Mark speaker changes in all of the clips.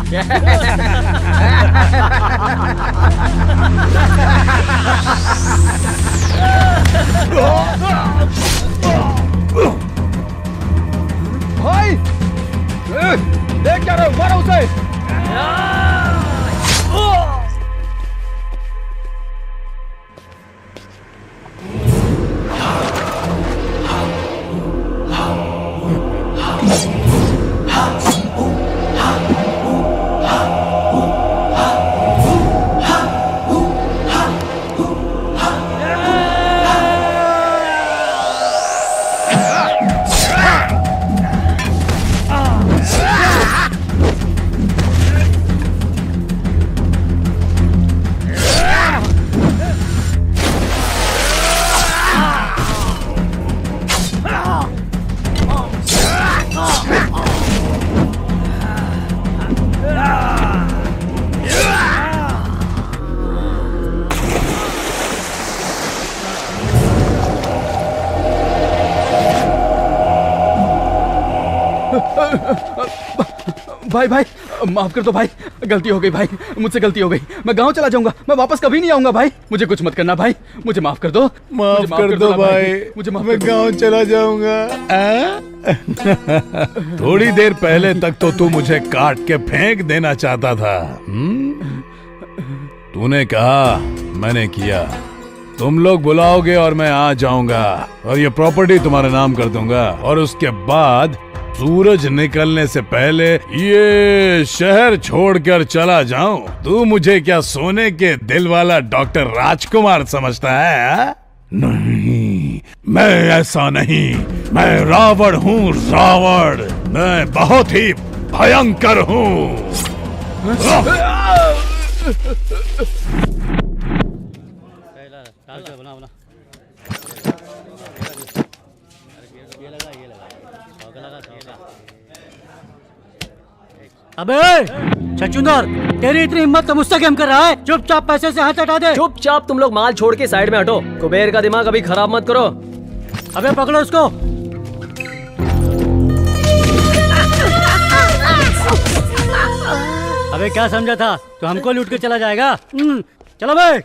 Speaker 1: भाई देख क्या रहे हो, मारो उसे। भाई भाई माफ कर दो भाई, गलती हो गई भाई, मुझसे गलती हो गई। मैं गांव चला जाऊंगा, मैं वापस कभी नहीं आऊंगा भाई। मुझे कुछ मत करना भाई, मुझे माफ कर दो।
Speaker 2: माफ कर दो भाई,
Speaker 1: मुझे माफ
Speaker 2: मैं गांव चला जाऊंगा। थोड़ी देर पहले तक तो तू मुझे काट के फेंक देना चाहता था। तूने कहा, मैंने किया। तुम लोग बुलाओगे और मैं आ जाऊंगा और ये प्रॉपर्टी तुम्हारे नाम कर दूंगा, और उसके बाद सूरज निकलने से पहले ये शहर छोड़कर चला जाऊं। तू मुझे क्या सोने के दिल वाला डॉक्टर राजकुमार समझता है? नहीं, मैं ऐसा नहीं। मैं रावण हूँ, रावण। मैं बहुत ही भयंकर हूँ।
Speaker 3: अबे छछूंदर, तेरी इतनी हिम्मत तो मुझसे गेम कर रहा है? चुपचाप पैसे से हाथ हटा दे।
Speaker 4: चुपचाप तुम लोग माल छोड़ के साइड में हटो। कुबेर का दिमाग अभी खराब मत करो।
Speaker 3: अबे पकड़ो उसको। अबे क्या समझा था, तो हमको लूट के चला जाएगा? चलो भाई।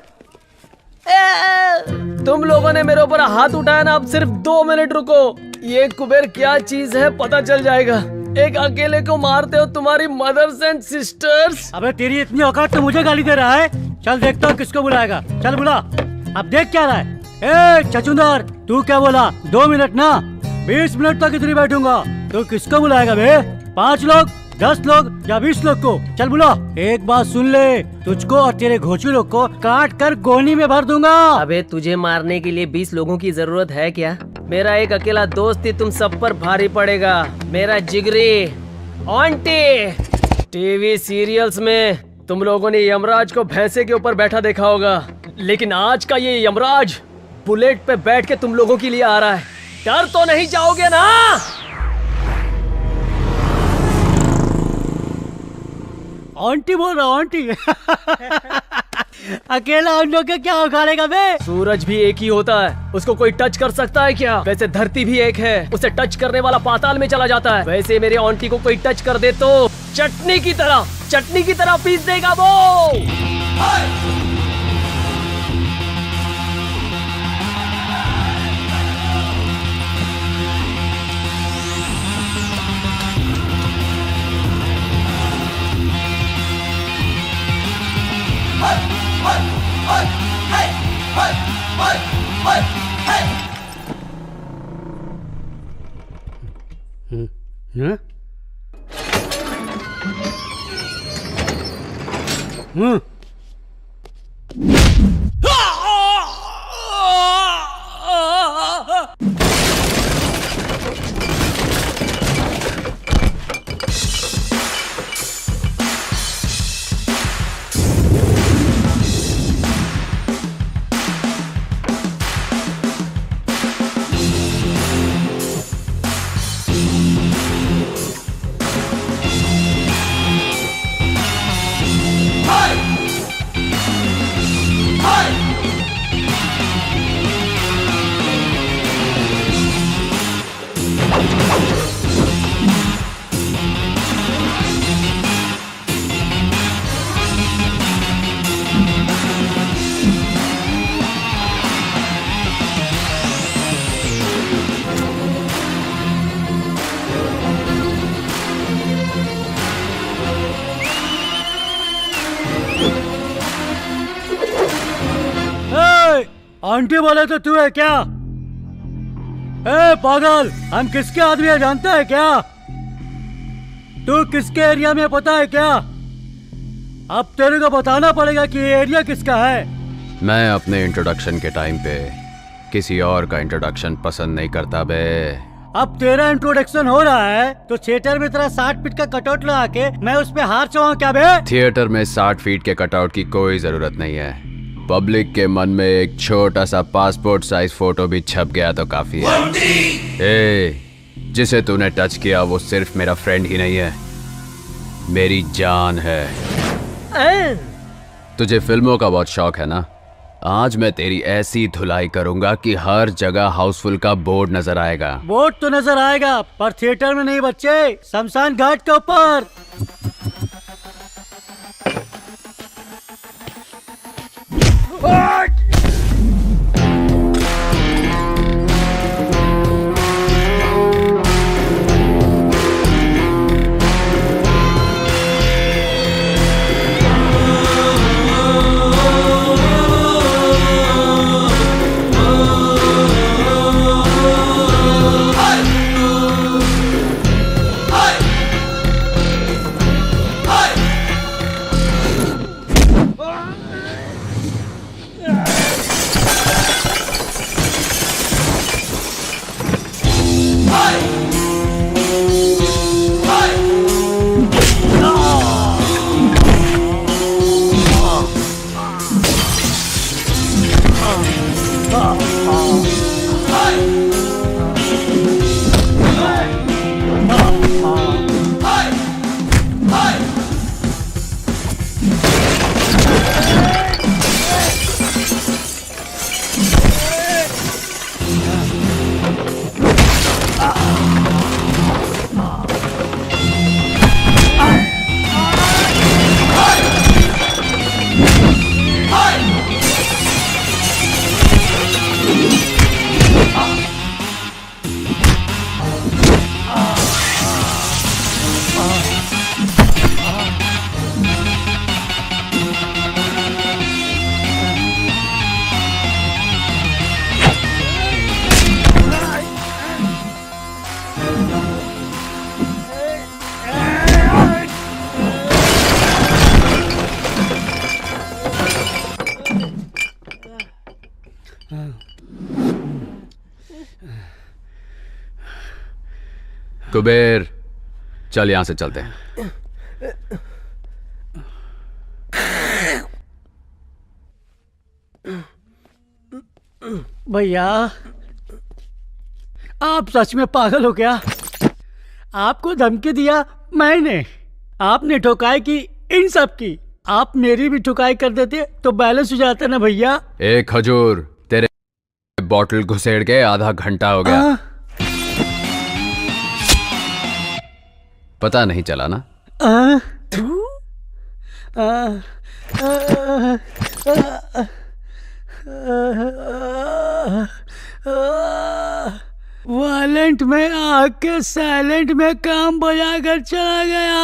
Speaker 4: तुम लोगों ने मेरे ऊपर हाथ उठाया ना, अब सिर्फ 2 मिनट रुको। ये कुबेर क्या चीज है पता चल जाएगा। एक अकेले को मारते हो तुम्हारी मदर्स एंड सिस्टर्स।
Speaker 3: अबे तेरी इतनी औकात तो मुझे गाली दे रहा है। चल देखता हूँ किसको बुलाएगा। चल बुला। अब देख क्या रहा है। ए छछूंदर, तू क्या बोला? 2 मिनट ना, 20 मिनट तक इधर बैठूंगा। तू किसको बुलाएगा बे? 5 लोग, 10 लोग या 20 लोग को? चल बुला। एक बात सुन ले, तुझको और तेरे घोचू लोग को काट कर गोनी में भर दूंगा।
Speaker 4: अबे तुझे मारने के लिए 20 लोगों की जरूरत है क्या? मेरा एक अकेला दोस्त ही तुम सब पर भारी पड़ेगा। मेरा जिगरी आंटी। टीवी सीरियल्स में तुम लोगों ने यमराज को भैंसे के ऊपर बैठा देखा होगा, लेकिन आज का ये यमराज बुलेट पे बैठ के तुम लोगों के लिए आ रहा है। डर तो नहीं जाओगे ना?
Speaker 3: आंटी बोल रहा हूँ, आंटी। अकेला उन लोग का क्या उखाड़ेगा बे?
Speaker 4: सूरज भी एक ही होता है, उसको कोई टच कर सकता है क्या? वैसे धरती भी एक है, उसे टच करने वाला पाताल में चला जाता है। वैसे मेरे आंटी को कोई टच कर दे तो चटनी की तरह पीस देगा वो।
Speaker 3: आंटी बोले तो तू है क्या? ए पागल, हम किसके आदमी है जानते है क्या? तू किसके एरिया में पता है क्या? अब तेरे को बताना पड़ेगा कि ये एरिया किसका है।
Speaker 5: मैं अपने इंट्रोडक्शन के टाइम पे किसी और का इंट्रोडक्शन पसंद नहीं करता बे।
Speaker 3: अब तेरा इंट्रोडक्शन हो रहा है तो थिएटर में तेरा 60 फीट का कटआउट लगा के मैं उस पे हार चढ़ाऊं क्या बे?
Speaker 5: थिएटर में 60 फीट के कटआउट की कोई जरूरत नहीं है। पब्लिक के मन में एक छोटा सा पासपोर्ट साइज फोटो भी छप गया तो काफी है। ए, जिसे तूने टच किया वो सिर्फ मेरा फ्रेंड ही नहीं है, मेरी जान है। तुझे फिल्मों का बहुत शौक है ना? आज मैं तेरी ऐसी धुलाई करूंगा कि हर जगह हाउसफुल का बोर्ड नजर आएगा।
Speaker 3: बोर्ड तो नजर आएगा पर थिएटर में नहीं बच्चे, शमशान घाट के ऊपर।
Speaker 5: कुबेर, चल यहां से चलते हैं।
Speaker 3: भैया आप सच में पागल हो क्या? आपको धमकी दिया मैंने, आपने ठुकाई की इन सब की। आप मेरी भी ठुकाई कर देते तो बैलेंस हो जाता ना भैया।
Speaker 5: एक खजूर तेरे बॉटल घुसेड़ के आधा घंटा हो गया। पता नहीं चला ना? वायलेंट में आके साइलेंट में काम बजा कर चला गया।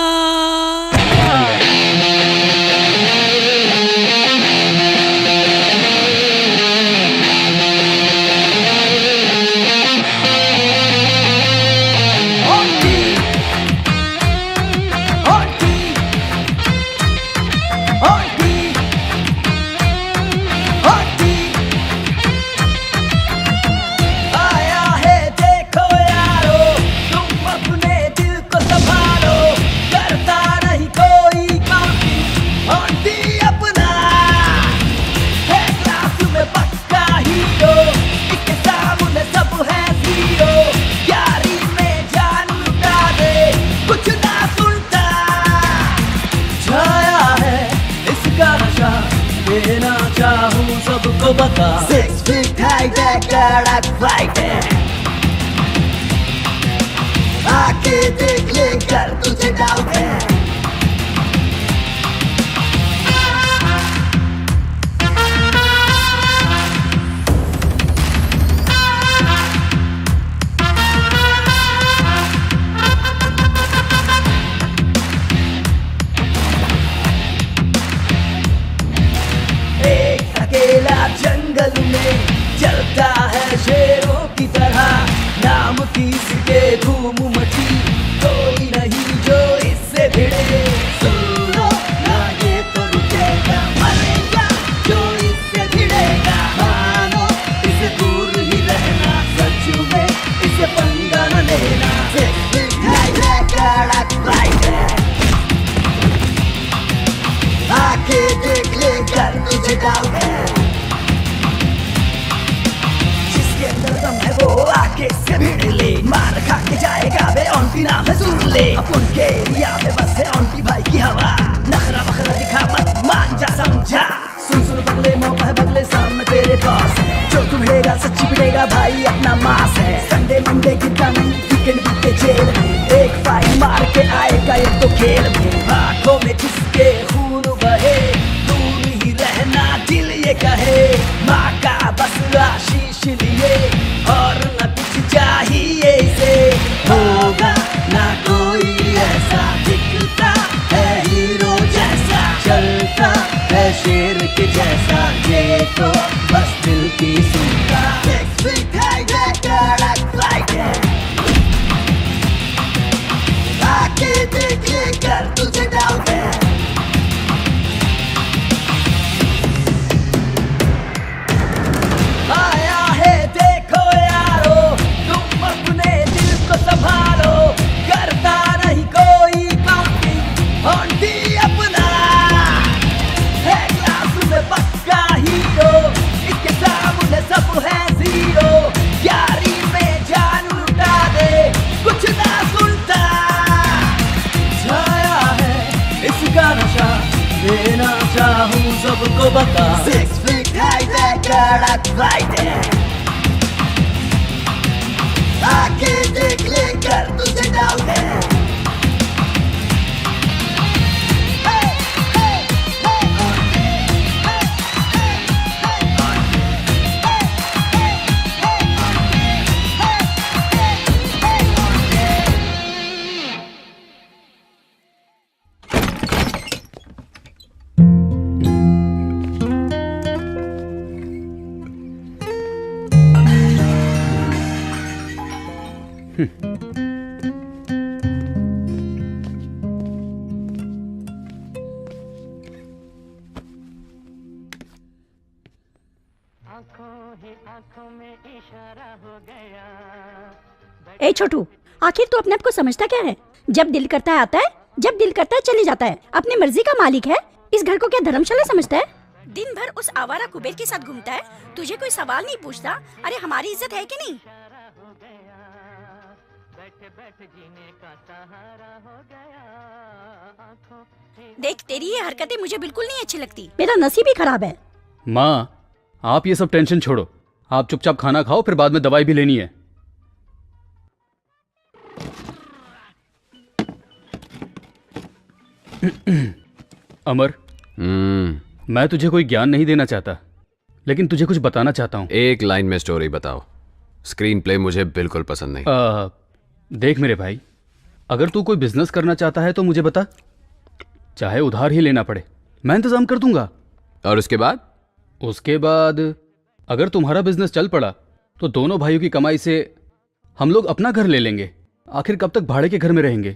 Speaker 5: सबको बता 6 feet high that fighting। आके देख ले कर तुझे डाउट है। जंगल में
Speaker 6: आर्टिस्ट के धूम मची, कोई नहीं जो इससे भिड़े। सुनो ना ये तो रुकेगा, मरेगा जो इससे भिड़ेगा। मानो इसे दूर ही रहना, सच में इसे पंगा न लेना। आके देख ले कर तुझे डाउट है, जिसके अंदर दम है वो आके से भिड़ ले। मार खा के जाएगा वे ऑन्टी नाम है सुन ले। अपन के एरिया में बस है ऑन्टी भाई की हवा, नखरा बखरा दिखा मत मान जा समझा। सुन सुन बगले मौका है बगले सामने तेरे पास है, जो तू भिड़ेगा सच्ची भिड़ेगा भाई अपना मास है। संडे मंडे गिरता नहीं वीकेंड बीते जेल में, एक फाइन मार के आएगा एक तो खेल में। आंखों में जिसके खून बहे, दूर ही रहना दिल ये कहे। माँ का बस आशीष लिए और न कुछ चाहिए इसे। होगा ना कोई ऐसा, दिखता है हीरो जैसा, चलता है शेर के जैसा, ये तो बस दिल की सुनता। आके देख ले कर तुझे डाउट है, आया है देखो यारो, तुम अपने दिल को संभालो। करता नहीं कोई काउंटिंग, ऑन्टी अपना है क्लास में पक्का हीरो, इसके सामने सब है जीरो। यारी में जान लुटा दे कुछ ना सुनता, छाया है इसका नशा, देना चाहूँ सबको बता। 6 feet high कड़क फाइट है, आके देख ले कर तुझे डाउट है।
Speaker 7: ए छोटू, आखिर तू अपने आप को समझता क्या है? जब दिल करता है आता है, जब दिल करता है चले जाता है। अपनी मर्जी का मालिक है। इस घर को क्या धर्मशाला समझता है? दिन भर उस आवारा कुबेर के साथ घूमता है, तुझे कोई सवाल नहीं पूछता। अरे हमारी इज्जत है कि नहीं? देख, तेरी ये हरकतें मुझे बिल्कुल नहीं अच्छी लगती। मेरा नसीब ही खराब है।
Speaker 1: माँ, आप ये सब टेंशन छोड़ो, आप चुपचाप खाना खाओ, फिर बाद में दवाई भी लेनी है। अमर, मैं तुझे कोई ज्ञान नहीं देना चाहता, लेकिन तुझे कुछ बताना चाहता हूँ।
Speaker 5: एक लाइन में स्टोरी बताओ, स्क्रीन प्ले मुझे बिल्कुल पसंद नहीं।
Speaker 1: देख मेरे भाई, अगर तू कोई बिजनेस करना चाहता है तो मुझे बता, चाहे उधार ही लेना पड़े, मैं इंतजाम कर दूंगा।
Speaker 5: और उसके बाद?
Speaker 1: उसके बाद अगर तुम्हारा बिजनेस चल पड़ा तो दोनों भाइयों की कमाई से हम लोग अपना घर ले लेंगे। आखिर कब तक भाड़े के घर में रहेंगे?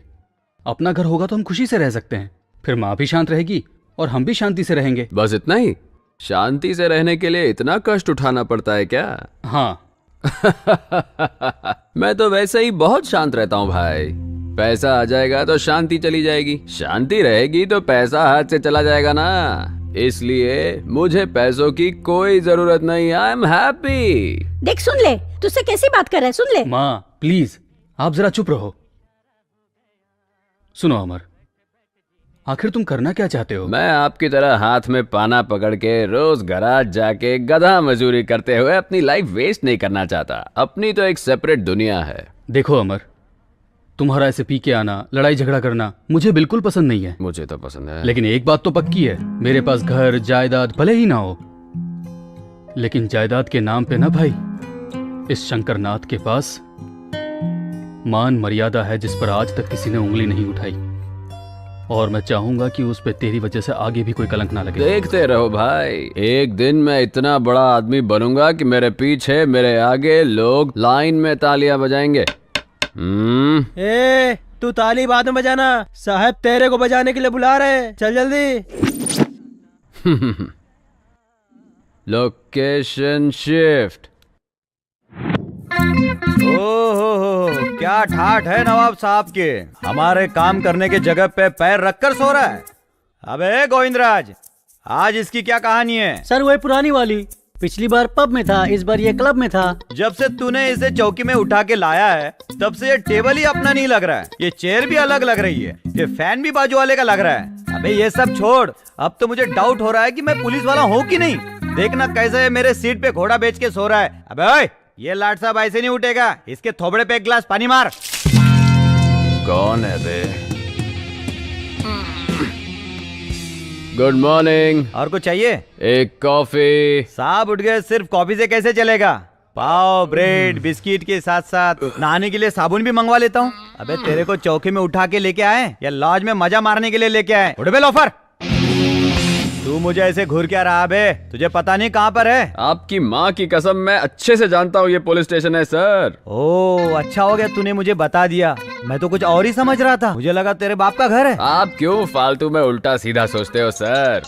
Speaker 1: अपना घर होगा तो हम खुशी से रह सकते हैं, फिर माँ भी शांत रहेगी और हम भी शांति से रहेंगे।
Speaker 5: बस इतना ही? शांति से रहने के लिए इतना कष्ट उठाना पड़ता है क्या?
Speaker 1: हाँ।
Speaker 5: मैं तो वैसे ही बहुत शांत रहता हूँ भाई। पैसा आ जाएगा तो शांति चली जाएगी, शांति रहेगी तो पैसा हाथ से चला जाएगा ना। इसलिए मुझे पैसों की कोई जरूरत नहीं। I am happy.
Speaker 7: देख, सुन ले, तुझसे कैसी बात कर रहा है, सुन ले।
Speaker 1: माँ प्लीज, आप जरा चुप रहो। सुनो अमर, आखिर तुम करना क्या चाहते हो?
Speaker 5: मैं आपकी तरह हाथ में पाना पकड़ के रोज गराज जाके गधा मजदूरी करते हुए अपनी लाइफ वेस्ट नहीं करना चाहता। अपनी तो एक सेपरेट दुनिया है।
Speaker 1: देखो अमर, तुम्हारा ऐसे पी के आना, लड़ाई झगड़ा करना मुझे बिल्कुल पसंद नहीं है।
Speaker 5: मुझे तो पसंद है,
Speaker 1: लेकिन एक बात तो पक्की है, मेरे पास घर जायदाद भले ही ना हो, लेकिन जायदाद के नाम पे ना भाई, इस शंकरनाथ के पास मान मर्यादा है जिस पर आज तक किसी ने उंगली नहीं उठाई, और मैं चाहूंगा कि उस पे तेरी वजह से आगे भी कोई कलंक ना लगे।
Speaker 5: देखते रहो भाई, एक दिन मैं इतना बड़ा आदमी बनूंगा कि मेरे पीछे मेरे आगे लोग लाइन में तालियां बजाएंगे।
Speaker 8: ए, तू ताली बाद में बजाना, साहब तेरे को बजाने के लिए बुला रहे हैं, चल जल्दी।
Speaker 5: Location shift.
Speaker 9: ओहो, क्या ठाठ है नवाब साहब के, हमारे काम करने के जगह पे पैर रखकर सो रहा है। अबे गोविंदराज, आज इसकी क्या कहानी है?
Speaker 3: सर वही पुरानी वाली, पिछली बार पब में था, इस बार ये क्लब में था।
Speaker 9: जब से तूने इसे चौकी में उठा के लाया है तब से ये टेबल ही अपना नहीं लग रहा है, ये चेयर भी अलग लग रही है, ये फैन भी बाजू वाले का लग रहा है। अबे ये सब छोड़, अब तो मुझे डाउट हो रहा है कि मैं पुलिस वाला हूँ कि नहीं। देखना कैसे मेरे सीट पे घोड़ा बेच के सो रहा है। अबे ओए, ये लाट साहब ऐसे नहीं उठेगा, इसके थोबड़े पे एक गिलास पानी मार।
Speaker 5: कौन है बे? Good morning.
Speaker 9: और कुछ चाहिए?
Speaker 5: एक कॉफी।
Speaker 9: साहब उठ गए, सिर्फ कॉफी से कैसे चलेगा? पाव, ब्रेड, बिस्किट के साथ साथ नहाने के लिए साबुन भी मंगवा लेता हूँ। अबे तेरे को चौकी में उठा के लेके आए या लॉज में मजा मारने के लिए लेके आए? उठ बे लोफर, तू मुझे ऐसे घूर क्या रहा बे? तुझे पता नहीं कहाँ पर है?
Speaker 5: आपकी माँ की कसम, मैं अच्छे से जानता हूँ ये पुलिस स्टेशन है सर।
Speaker 9: ओ अच्छा हो गया तूने मुझे बता दिया, मैं तो कुछ और ही समझ रहा था, मुझे लगा तेरे बाप का घर है।
Speaker 5: आप क्यों फालतू में उल्टा सीधा सोचते हो सर?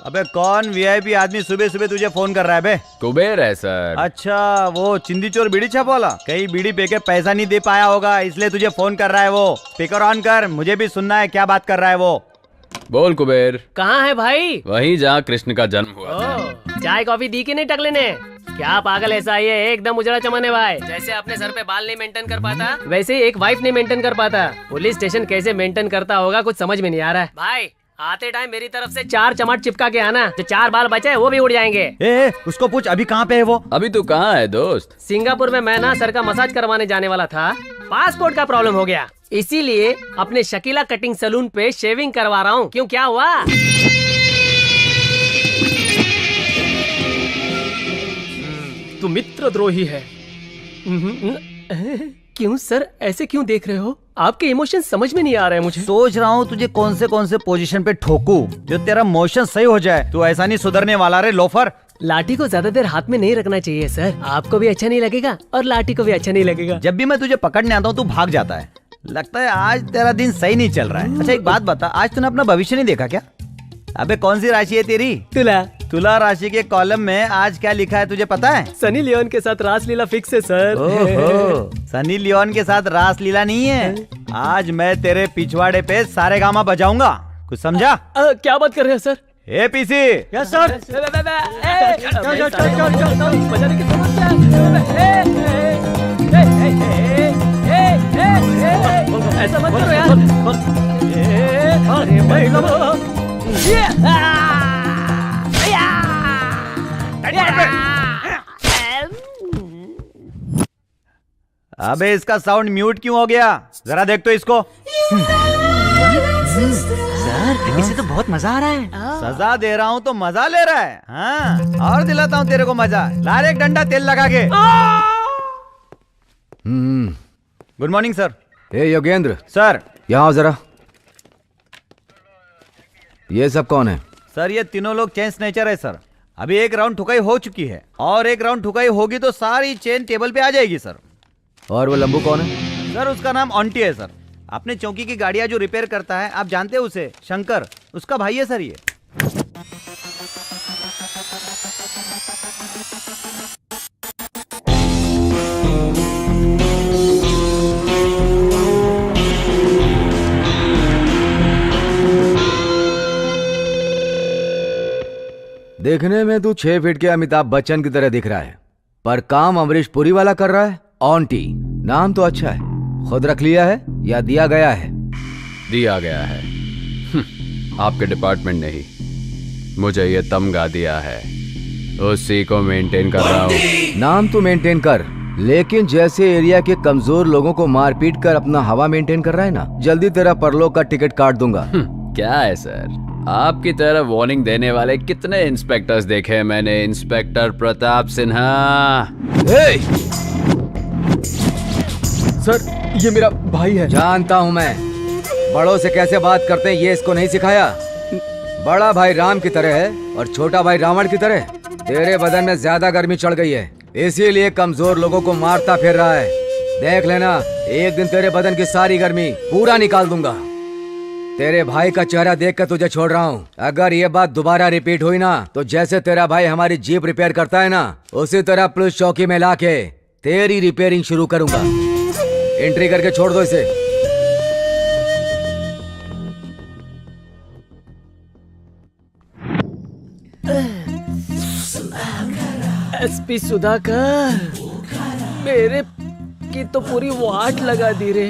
Speaker 9: अबे कौन वीआईपी आदमी सुबह सुबह तुझे फोन कर रहा है बे?
Speaker 5: कुबेर है सर।
Speaker 9: अच्छा, वो चिंदी चोर बीड़ी छाप वाला, कहीं बीड़ी पे के पैसा नहीं दे पाया होगा इसलिए तुझे फोन कर रहा है वो। स्पीकर ऑन कर, मुझे भी सुनना है क्या बात कर रहा है वो।
Speaker 5: बोल कुबेर।
Speaker 4: कहाँ है भाई?
Speaker 5: वहीं जहाँ कृष्ण का जन्म हुआ था।
Speaker 4: ओ, चाय कॉफी दी कि नहीं टकले ने? क्या पागल ऐसा ही है, एकदम उजड़ा चमने भाई। जैसे अपने सर पे बाल नहीं मेंटेन कर पाता, वैसे ही एक वाइफ नहीं मेंटेन कर पाता। पुलिस स्टेशन कैसे मेंटेन करता होगा कुछ समझ में नहीं आ रहा है। भाई आते टाइम मेरी तरफ से 4 चमाट चिपका के आना, जो 4 बाल बचे वो भी उड़ जाएंगे।
Speaker 9: ए, उसको पूछ अभी कहाँ पे है वो?
Speaker 5: अभी तू कहाँ है दोस्त?
Speaker 4: सिंगापुर में मैं ना सर का मसाज करवाने जाने वाला था, पासपोर्ट का प्रॉब्लम हो गया, इसीलिए अपने शकीला कटिंग सैलून पे शेविंग करवा रहा हूँ। क्यों, क्या हुआ? तू मित्रद्रोही है। क्यों सर, ऐसे क्यों देख रहे हो? आपके इमोशन समझ में नहीं आ रहे हैं मुझे।
Speaker 9: सोच रहा हूँ तुझे कौन से पोजीशन पे ठोकूं जो तेरा मोशन सही हो जाए। तू ऐसा नहीं सुधरने वाला रे लोफर।
Speaker 4: लाठी को ज्यादा देर हाथ में नहीं रखना चाहिए सर, आपको भी अच्छा नहीं लगेगा और लाठी को भी अच्छा नहीं लगेगा।
Speaker 9: जब भी मैं तुझे पकड़ने आता हूँ तू भाग जाता है, लगता है आज तेरा दिन सही नहीं चल रहा है। अच्छा एक बात बता, आज तूने अपना भविष्य नहीं देखा क्या? अबे कौन सी राशि है तेरी?
Speaker 4: तुला।
Speaker 9: तुला राशि के कॉलम में आज क्या लिखा है तुझे पता है?
Speaker 4: सनी लियोन के साथ रासलीला फिक्स है सर।
Speaker 9: ओहो, सनी लियोन के साथ रासलीला नहीं है, आज मैं तेरे पिछवाड़े पे सारे गामा बजाऊंगा, कुछ समझा?
Speaker 4: क्या बात कर रहे हैं सर?
Speaker 9: ए पीसी।
Speaker 3: Yes sir.
Speaker 4: ऐसा मत करो यार।
Speaker 9: अबे इसका साउंड म्यूट क्यों हो गया? जरा देख तो इसको।
Speaker 3: सर इसे तो बहुत मजा आ रहा है।
Speaker 9: सजा दे रहा हूँ तो मजा ले रहा है? हाँ, और दिलाता हूँ तेरे को मजा। ला रे एक डंडा तेल लगा के। Good morning sir.
Speaker 10: ए योगेंद्र,
Speaker 9: सर।
Speaker 10: यहाँ आओ जरा। ये सब कौन है?
Speaker 9: सर ये तीनों लोग चेन स्नेचर है सर। अभी एक राउंड ठुकाई हो चुकी है और एक राउंड ठुकाई होगी तो सारी चेन टेबल पे आ जाएगी सर।
Speaker 10: और वो लंबू कौन है?
Speaker 9: सर उसका नाम ऑन्टी है सर। अपने चौकी की गाड़ियां जो रिपेयर करता है, आप जानते हैं उसे, शंकर, उसका भाई है सर ये।
Speaker 10: देखने में तू 6 फीट के अमिताभ बच्चन की तरह दिख रहा है, पर काम अमरीश पुरी वाला कर रहा है। ऑन्टी नाम तो अच्छा है, खुद रख लिया है या दिया गया है?
Speaker 5: दिया गया है। आपके डिपार्टमेंट ने ही मुझे ये तमगा दिया है, उसी को मेंटेन कर रहा हूँ।
Speaker 10: नाम तो मेंटेन कर, लेकिन जैसे एरिया के कमजोर लोगों को मार पीट कर अपना हवा मेंटेन कर रहा है ना, जल्दी तेरा परलोक का टिकट काट दूंगा।
Speaker 5: क्या है सर, आपकी तरह वार्निंग देने वाले कितने इंस्पेक्टर्स देखे हैं मैंने। इंस्पेक्टर प्रताप सिन्हा।
Speaker 10: सर ये मेरा भाई है। जानता हूँ मैं, बड़ों से कैसे बात करते हैं ये इसको नहीं सिखाया। बड़ा भाई राम की तरह है और छोटा भाई रावण की तरह। तेरे बदन में ज्यादा गर्मी चढ़ गई है, इसीलिए कमजोर लोगों को मारता फिर रहा है। देख लेना, एक दिन तेरे बदन की सारी गर्मी पूरा निकाल दूंगा। तेरे भाई का चेहरा देख कर तुझे छोड़ रहा हूँ। अगर ये बात दोबारा रिपीट हुई ना, तो जैसे तेरा भाई हमारी जीप रिपेयर करता है ना, उसी तरह पुलिस चौकी में लाके तेरी रिपेयरिंग शुरू करूंगा। एंट्री करके छोड़ दो इसे।
Speaker 4: एसपी सुधाकर, मेरे की तो पूरी वाट लगा दी रे।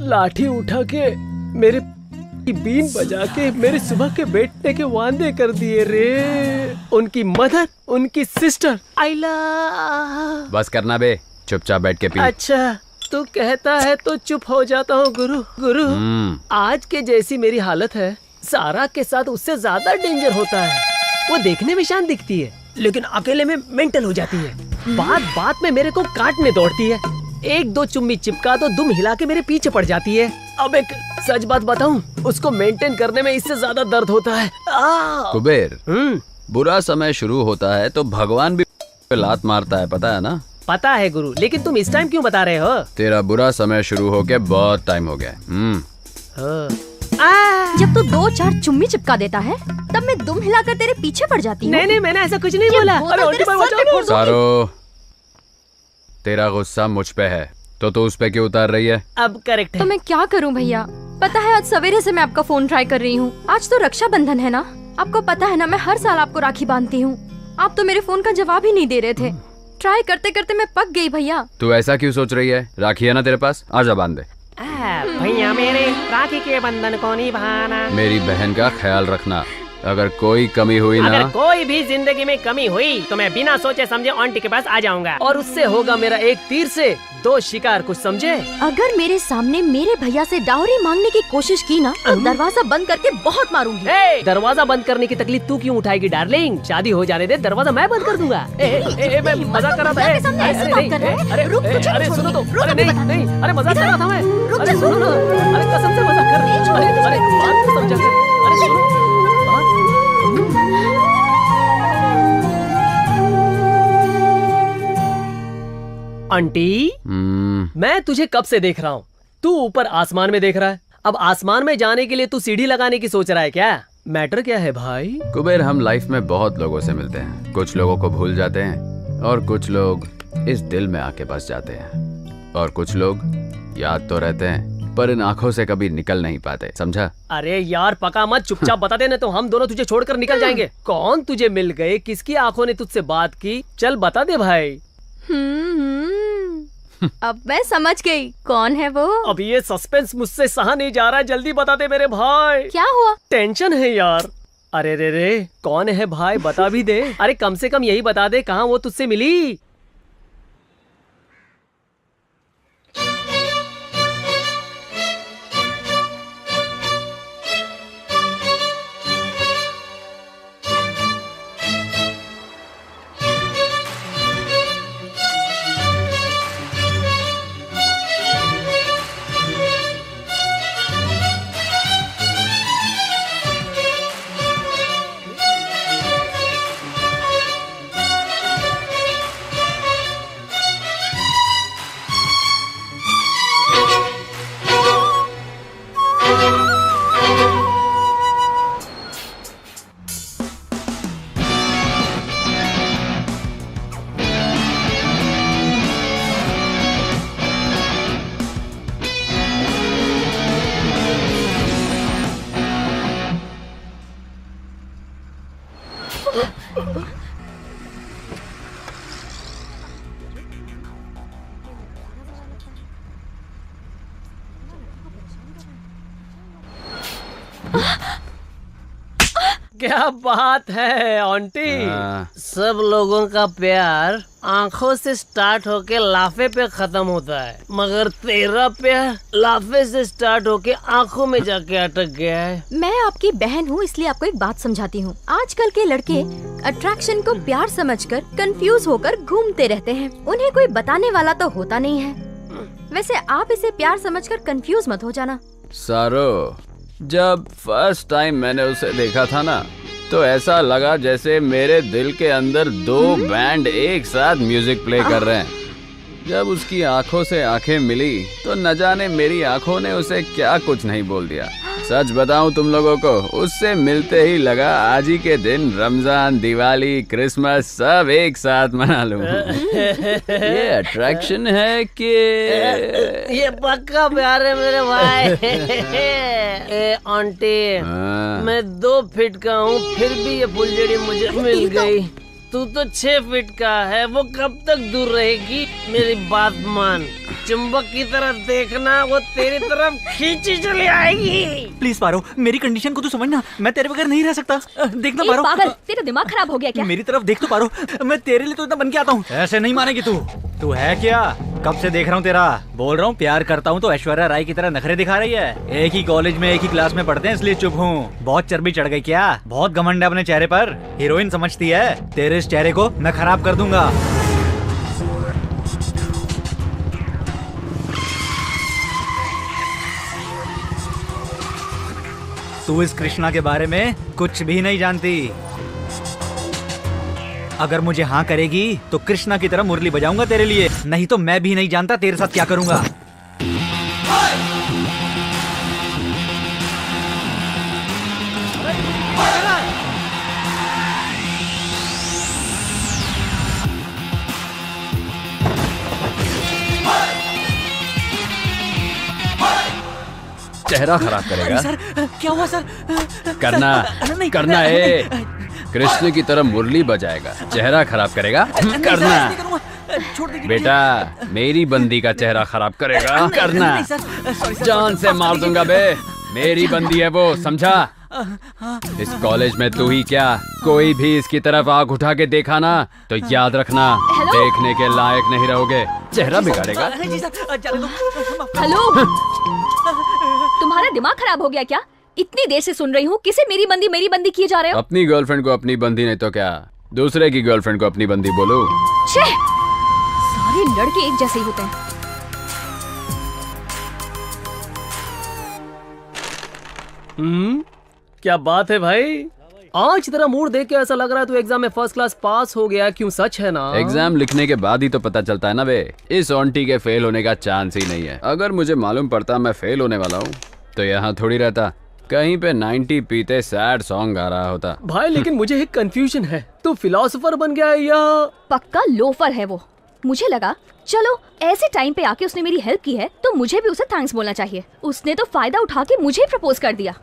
Speaker 4: लाठी उठा के मेरे की बीन बजा के मेरे सुबह के बैठने के वादे कर दिए रे। उनकी मदर, उनकी सिस्टर, आइला।
Speaker 5: बस करना बे, चुपचाप बैठ के पी।
Speaker 4: अच्छा, तू कहता है तो चुप हो जाता हूँ गुरु। गुरु, आज के जैसी मेरी हालत है, सारा के साथ उससे ज्यादा डेंजर होता है। वो देखने में शांत दिखती है, लेकिन अकेले में मेंटल हो जाती है। बात बात में मेरे को काटने दौड़ती है। एक दो चुम्मी चिपका तो दुम हिला के मेरे पीछे पड़ जाती है। अब एक सच बात बताऊं, उसको मेंटेन करने में इससे ज्यादा दर्द होता है।
Speaker 5: कुबेर, बुरा समय शुरू होता है तो भगवान भी लात मारता है, पता है ना?
Speaker 4: पता है गुरु, लेकिन तुम इस टाइम क्यों बता रहे हो?
Speaker 5: तेरा बुरा समय शुरू होके बहुत टाइम हो गया।
Speaker 7: जब तू 2-4 चुम्मी चिपका देता है, तब मैं दुम हिलाकर तेरे पीछे पड़ जाती हूँ।
Speaker 4: नहीं, मैंने ऐसा कुछ नहीं बोला। अरे
Speaker 7: तेरे सर पे फोड़ दूंगी।
Speaker 5: सारो, तेरा गुस्सा मुझ पे है, तो तू उस पे क्यों उतार रही है?
Speaker 4: अब करेक्ट है।
Speaker 11: तो मैं क्या करूं भैया? पता है आज सवेरे से मैं आपका फोन ट्राई कर रही हूँ। आज तो रक्षाबंधन है ना, आपको पता है ना मैं हर साल आपको राखी बांधती हूँ। आप तो मेरे फोन का जवाब ही नहीं दे रहे थे। ट्राई करते करते मैं पक गई भैया।
Speaker 5: तू ऐसा क्यों सोच रही है? राखी है ना तेरे पास, आजा बांध दे।
Speaker 4: भैया मेरे राखी के बंधन को निभाना।
Speaker 5: मेरी बहन का ख्याल रखना, अगर कोई कमी हुई ना,
Speaker 4: अगर कोई भी जिंदगी में कमी हुई तो मैं बिना सोचे समझे आंटी के पास आ जाऊंगा, और उससे होगा मेरा एक तीर से 2 शिकार, कुछ समझे?
Speaker 7: अगर मेरे सामने मेरे भैया से डाउरी मांगने की कोशिश की ना, तो दरवाजा बंद करके बहुत मारूंगी।
Speaker 4: दरवाजा बंद करने की तकलीफ तू क्यों उठाएगी डार्लिंग? शादी हो जाने दे, दरवाजा मैं बंद कर दूंगा। मैं मजाक कर रहा था। अरे सुनो तो, अरे नहीं, अरे मजाक कर रहा था मैं। अरे सुनो ना, अरे कसम से मजाक कर रही हूँ। अरे बात को समझा कर। अरे सुनो, आंटी, मैं तुझे कब से देख रहा हूँ। तू ऊपर आसमान में देख रहा है। अब आसमान में जाने के लिए तू सीढ़ी लगाने की सोच रहा है क्या? मैटर क्या है भाई?
Speaker 5: कुबेर, हम लाइफ में बहुत लोगों से मिलते हैं। कुछ लोगों को भूल जाते हैं, और कुछ लोग इस दिल में आके बस जाते हैं, और कुछ लोग याद तो रहते हैं पर इन आंखों से कभी निकल नहीं पाते, समझा?
Speaker 4: अरे यार पका मत, चुपचाप बता दे, नहीं तो हम दोनों तुझे छोड़कर निकल जाएंगे। कौन तुझे मिल गए, किसकी आंखों ने तुझसे बात की? चल बता दे भाई।
Speaker 11: अब मैं समझ गई कौन है वो।
Speaker 4: अब ये सस्पेंस मुझसे सहा नहीं जा रहा है, जल्दी बता दे मेरे भाई।
Speaker 11: क्या हुआ?
Speaker 4: टेंशन है यार। अरे रे कौन है भाई, बता भी दे। अरे कम से कम यही बता दे, कहाँ वो तुझसे मिली? क्या बात है आंटी। सब लोगों का प्यार आंखों से स्टार्ट होके लाफे पे खत्म होता है, मगर तेरा प्यार लाफे से स्टार्ट होके आंखों में जाके अटक गया है।
Speaker 11: मैं आपकी बहन हूँ, इसलिए आपको एक बात समझाती हूँ। आजकल के लड़के अट्रैक्शन को प्यार समझकर कंफ्यूज होकर घूमते रहते हैं, उन्हें कोई बताने वाला तो होता नहीं है। वैसे आप इसे प्यार समझकर कंफ्यूज मत हो जाना।
Speaker 5: सारो, जब फर्स्ट टाइम मैंने उसे देखा था ना, तो ऐसा लगा जैसे मेरे दिल के अंदर दो बैंड एक साथ म्यूजिक प्ले कर रहे हैं। जब उसकी आंखों से आंखें मिली तो न जाने मेरी आंखों ने उसे क्या कुछ नहीं बोल दिया। सच बताऊं तुम लोगों को, उससे मिलते ही लगा आज ही के दिन रमजान, दिवाली, क्रिसमस सब एक साथ मना लूं। ये अट्रैक्शन है कि
Speaker 4: ये पक्का प्यार है मेरे भाई। ए आंटी, मैं 2 फीट का हूँ फिर भी ये फुलझड़ी मुझे मिल गई। तू तो 6 फीट का है, वो कब तक दूर रहेगी? मेरी बात मान, चुंबक की तरफ देखना, वो तेरी तरफ खींची चली आएगी।
Speaker 9: प्लीज पारो, मेरी कंडीशन को तू समझना, मैं तेरे बगैर नहीं रह सकता। देखना पारो।
Speaker 11: पागल, तेरा दिमाग खराब हो गया क्या?
Speaker 9: मेरी तरफ देख तो पारो, मैं तेरे लिए तो इतना बन के आता हूँ। ऐसे नहीं मानेगी तू है क्या? कब से देख रहा हूँ तेरा। बोल रहा हूँ प्यार करता हूँ तो ऐश्वर्या राय की तरह नखरे दिखा रही है। एक ही कॉलेज में एक ही क्लास में पढ़ते हैं इसलिए चुप हूँ। बहुत चर्बी चढ़ गई क्या? बहुत घमंड है अपने चेहरे पर, हीरोइन समझती है। तेरे इस चेहरे को मैं खराब कर दूंगा। तू इस कृष्णा के बारे में कुछ भी नहीं जानती। अगर मुझे हाँ करेगी तो कृष्णा की तरह मुरली बजाऊंगा तेरे लिए, नहीं तो मैं भी नहीं जानता तेरे साथ क्या करूंगा।
Speaker 5: चेहरा खराब करेगा।
Speaker 9: सर क्या हुआ सर?
Speaker 5: करना है। कृष्ण की तरह मुरली बजाएगा, चेहरा खराब करेगा। करना बेटा, मेरी बंदी का चेहरा खराब करेगा। करना, जान से मार दूंगा बे। मेरी बंदी है वो, समझा? इस कॉलेज में तू ही क्या, कोई भी इसकी तरफ आंख उठा के देखा ना तो याद रखना, देखने के लायक नहीं रहोगे। चेहरा बिगाड़ेगा।
Speaker 11: हेलो, तुम्हारा दिमाग खराब हो गया क्या? इतनी देर से सुन रही हूँ, किसे मेरी बंदी किए जा रहे हो?
Speaker 5: अपनी गर्लफ्रेंड को अपनी बंदी नहीं तो क्या, दूसरे की गर्लफ्रेंड को अपनी बंदी बोलो।
Speaker 11: छे, सारे लड़के एक जैसे ही होते हैं।
Speaker 4: क्या बात है भाई, आज तेरा मूड देख के ऐसा लग रहा है तू एग्जाम में फर्स्ट क्लास पास हो गया। क्यों, सच है ना?
Speaker 5: एग्जाम लिखने के बाद ही तो पता चलता है ना बे। इस ऑन्टी के फेल होने का चांस ही नहीं है। अगर मुझे मालूम पड़ता मैं फेल होने वाला हूँ तो यहाँ थोड़ी रहता, कहीं पे 90 पीते सैड सॉन्ग गा रहा होता।
Speaker 4: भाई लेकिन मुझे एक कंफ्यूजन है, तू फिलोसोफर बन गया या?
Speaker 11: पक्का लोफर है वो। मुझे लगा चलो ऐसे टाइम पे आके उसने मेरी हेल्प की है तो मुझे भी उसे थैंक्स बोलना चाहिए। उसने तो फायदा उठा के मुझे प्रपोज कर दिया।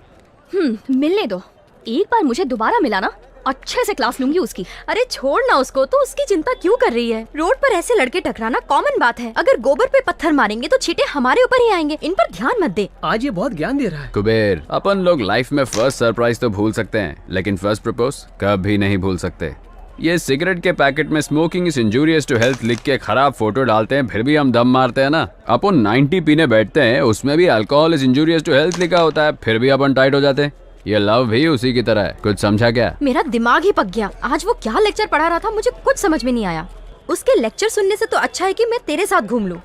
Speaker 11: मिलने दो, एक बार मुझे दोबारा मिला ना, अच्छे से क्लास लूंगी उसकी।
Speaker 12: अरे छोड़ ना उसको, तो उसकी चिंता क्यों कर रही है? रोड पर ऐसे लड़के टकराना कॉमन बात है। अगर गोबर पे पत्थर मारेंगे तो छींटे हमारे ऊपर ही आएंगे। इन पर ध्यान मत दे।
Speaker 4: आज ये बहुत ज्ञान दे रहा है।
Speaker 5: कुबेर, अपन लोग लाइफ में फर्स्ट सरप्राइज तो भूल सकते हैं लेकिन फर्स्ट प्रपोज कभी नहीं भूल सकते। ये सिगरेट के पैकेट में smoking is injurious to health लिख के खराब फोटो डालते हैं, फिर भी हम दम मारते हैं ना। अपन 90 पीने बैठते हैं, उसमें भी alcohol is injurious to health लिखा होता है, फिर भी अपन टाइट हो जाते हैं। ये लव भी उसी की तरह है। कुछ समझा क्या?
Speaker 12: मेरा दिमाग ही पक गया। आज वो क्या लेक्चर पढ़ा रहा था, मुझे कुछ समझ में नहीं आया। उसके लेक्चर सुनने से तो अच्छा है कि मैं तेरे साथ घूम लूं।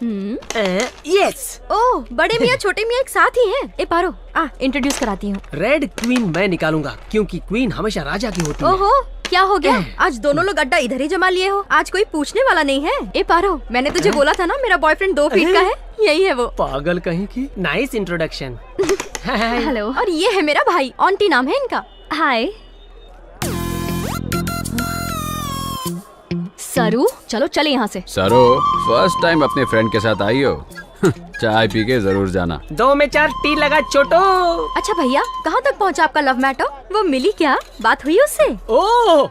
Speaker 4: यस।
Speaker 12: ओह, बड़े मियाँ छोटे मियाँ एक साथ ही हैं। ए पारो, इंट्रोड्यूस कराती हूँ।
Speaker 4: रेड क्वीन मैं निकालूंगा क्योंकि क्वीन हमेशा राजा की होती है।
Speaker 12: ओहो, क्या हो गया? आज दोनों लोग अड्डा इधर ही जमा लिए हो। आज कोई पूछने वाला नहीं है। ए पारो, मैंने तुझे बोला था ना मेरा बॉयफ्रेंड 2 फीट का है। यही है वो।
Speaker 4: पागल कहीं की। Nice introduction.
Speaker 11: हेलो।
Speaker 12: और ये है मेरा भाई, ऑन्टी नाम है इनका।
Speaker 11: हाय सरू, चलो चले यहाँ से।
Speaker 5: सरो, फर्स्ट टाइम अपने फ्रेंड के साथ आई हो? चाय पी के जरूर जाना।
Speaker 4: 2 में 4 टी लगा छोटो।
Speaker 12: अच्छा भैया, कहाँ तक पहुँचा आपका लव मैटर? वो मिली क्या? बात हुई उससे?
Speaker 4: ओह,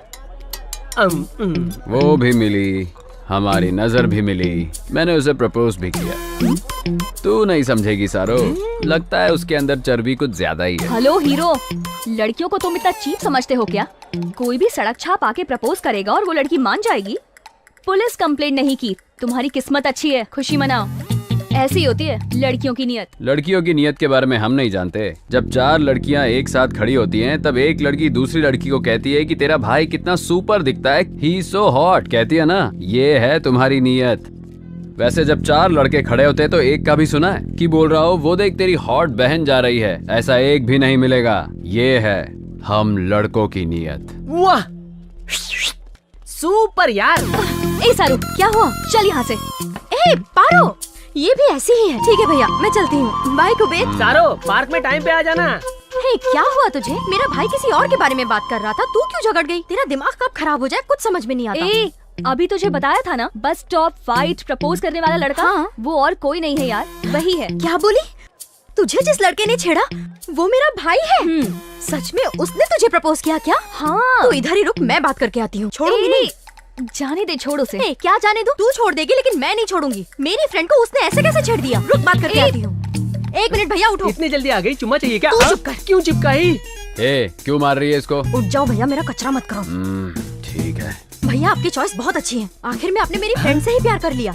Speaker 5: वो भी मिली, हमारी नजर भी मिली, मैंने उसे प्रपोज भी किया। तू नहीं समझेगी सारो, लगता है उसके अंदर चर्बी कुछ ज्यादा ही है।
Speaker 11: हेलो हीरो, लड़कियों को तुम इतना चीप समझते हो क्या? कोई भी सड़क छाप आके प्रपोज करेगा और वो लड़की मान जाएगी? पुलिस कंप्लेंट नहीं की, तुम्हारी किस्मत अच्छी है, खुशी मनाओ। ऐसी होती है लड़कियों की नियत।
Speaker 5: लड़कियों की नियत के बारे में हम नहीं जानते। जब 4 लड़कियां एक साथ खड़ी होती हैं, तब एक लड़की दूसरी लड़की को कहती है कि तेरा भाई कितना सुपर दिखता है, ही सो हॉट, कहती है ना, ये है तुम्हारी नियत। वैसे जब 4 लड़के खड़े होते हैं तो एक का भी सुना है कि बोल रहा हो वो देख तेरी हॉट बहन जा रही है? ऐसा एक भी नहीं मिलेगा। ये है हम लड़कों की नीयत।
Speaker 4: वाह, सुपर यार।
Speaker 12: ए सारू, क्या हुआ? चल यहाँ से। ए पारो, ये भी ऐसी ही है। ठीक है भैया, मैं चलती हूँ। बाय कुबेर।
Speaker 4: सारो, पार्क में टाइम पे आ जाना।
Speaker 12: हे, क्या हुआ तुझे? मेरा भाई किसी और के बारे में बात कर रहा था, तू क्यों झगड़ गई? तेरा दिमाग कब खराब हो जाए कुछ समझ में नहीं आता।
Speaker 11: ए, अभी तुझे बताया था ना, बस स्टॉप फाइट प्रपोज करने वाला लड़का।
Speaker 12: हाँ?
Speaker 11: वो और कोई नहीं है यार, वही है।
Speaker 12: क्या बोली? तुझे जिस लड़के ने छेड़ा वो मेरा भाई है? सच में उसने तुझे प्रपोज किया क्या?
Speaker 11: हाँ।
Speaker 12: तू इधर ही रुक, मैं बात करके आती हूँ। छोड़ूंगी नहीं।
Speaker 11: जाने दे, छोड़ उसे।
Speaker 12: ए, क्या जाने दूं? तू छोड़ देगी लेकिन मैं नहीं छोड़ूंगी। मेरी फ्रेंड को उसने ऐसे कैसे छेड़ दिया? रुक, बात करके आती हूँ। 1 मिनट भैया, उठो।
Speaker 4: इतनी जल्दी आ गई? चुम्मा चाहिए क्या?
Speaker 12: तू चुप कर।
Speaker 4: क्यों चिपकाई?
Speaker 5: ए, क्यों मार रही है इसको?
Speaker 12: उठ जाओ भैया, मेरा कचरा मत करो।
Speaker 5: ठीक है।
Speaker 12: भैया आपकी चॉइस बहुत अच्छी है। आखिर में आपने मेरी फ्रेंड से ही प्यार कर लिया।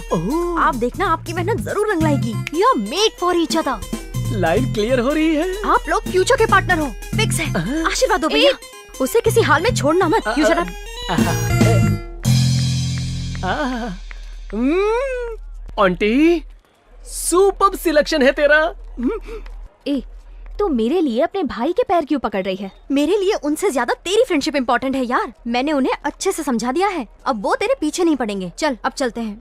Speaker 12: आप देखना, आपकी मेहनत जरूर रंग लाएगी। You are made for each other.
Speaker 4: Line clear हो रही है।
Speaker 12: आप लोग फ्यूचर के पार्टनर हो, फिक्स है। आशीर्वाद दो भैया, उसे किसी हाल में छोड़ना मत। You shut up.
Speaker 4: Aunty, super selection है तेरा।
Speaker 11: ए, तो मेरे लिए अपने भाई के पैर क्यों पकड़ रही है?
Speaker 12: मेरे लिए उनसे ज्यादा तेरी फ्रेंडशिप इम्पोर्टेंट है यार। मैंने उन्हें अच्छे से समझा दिया है, अब वो तेरे पीछे नहीं पड़ेंगे। चल, अब चलते हैं।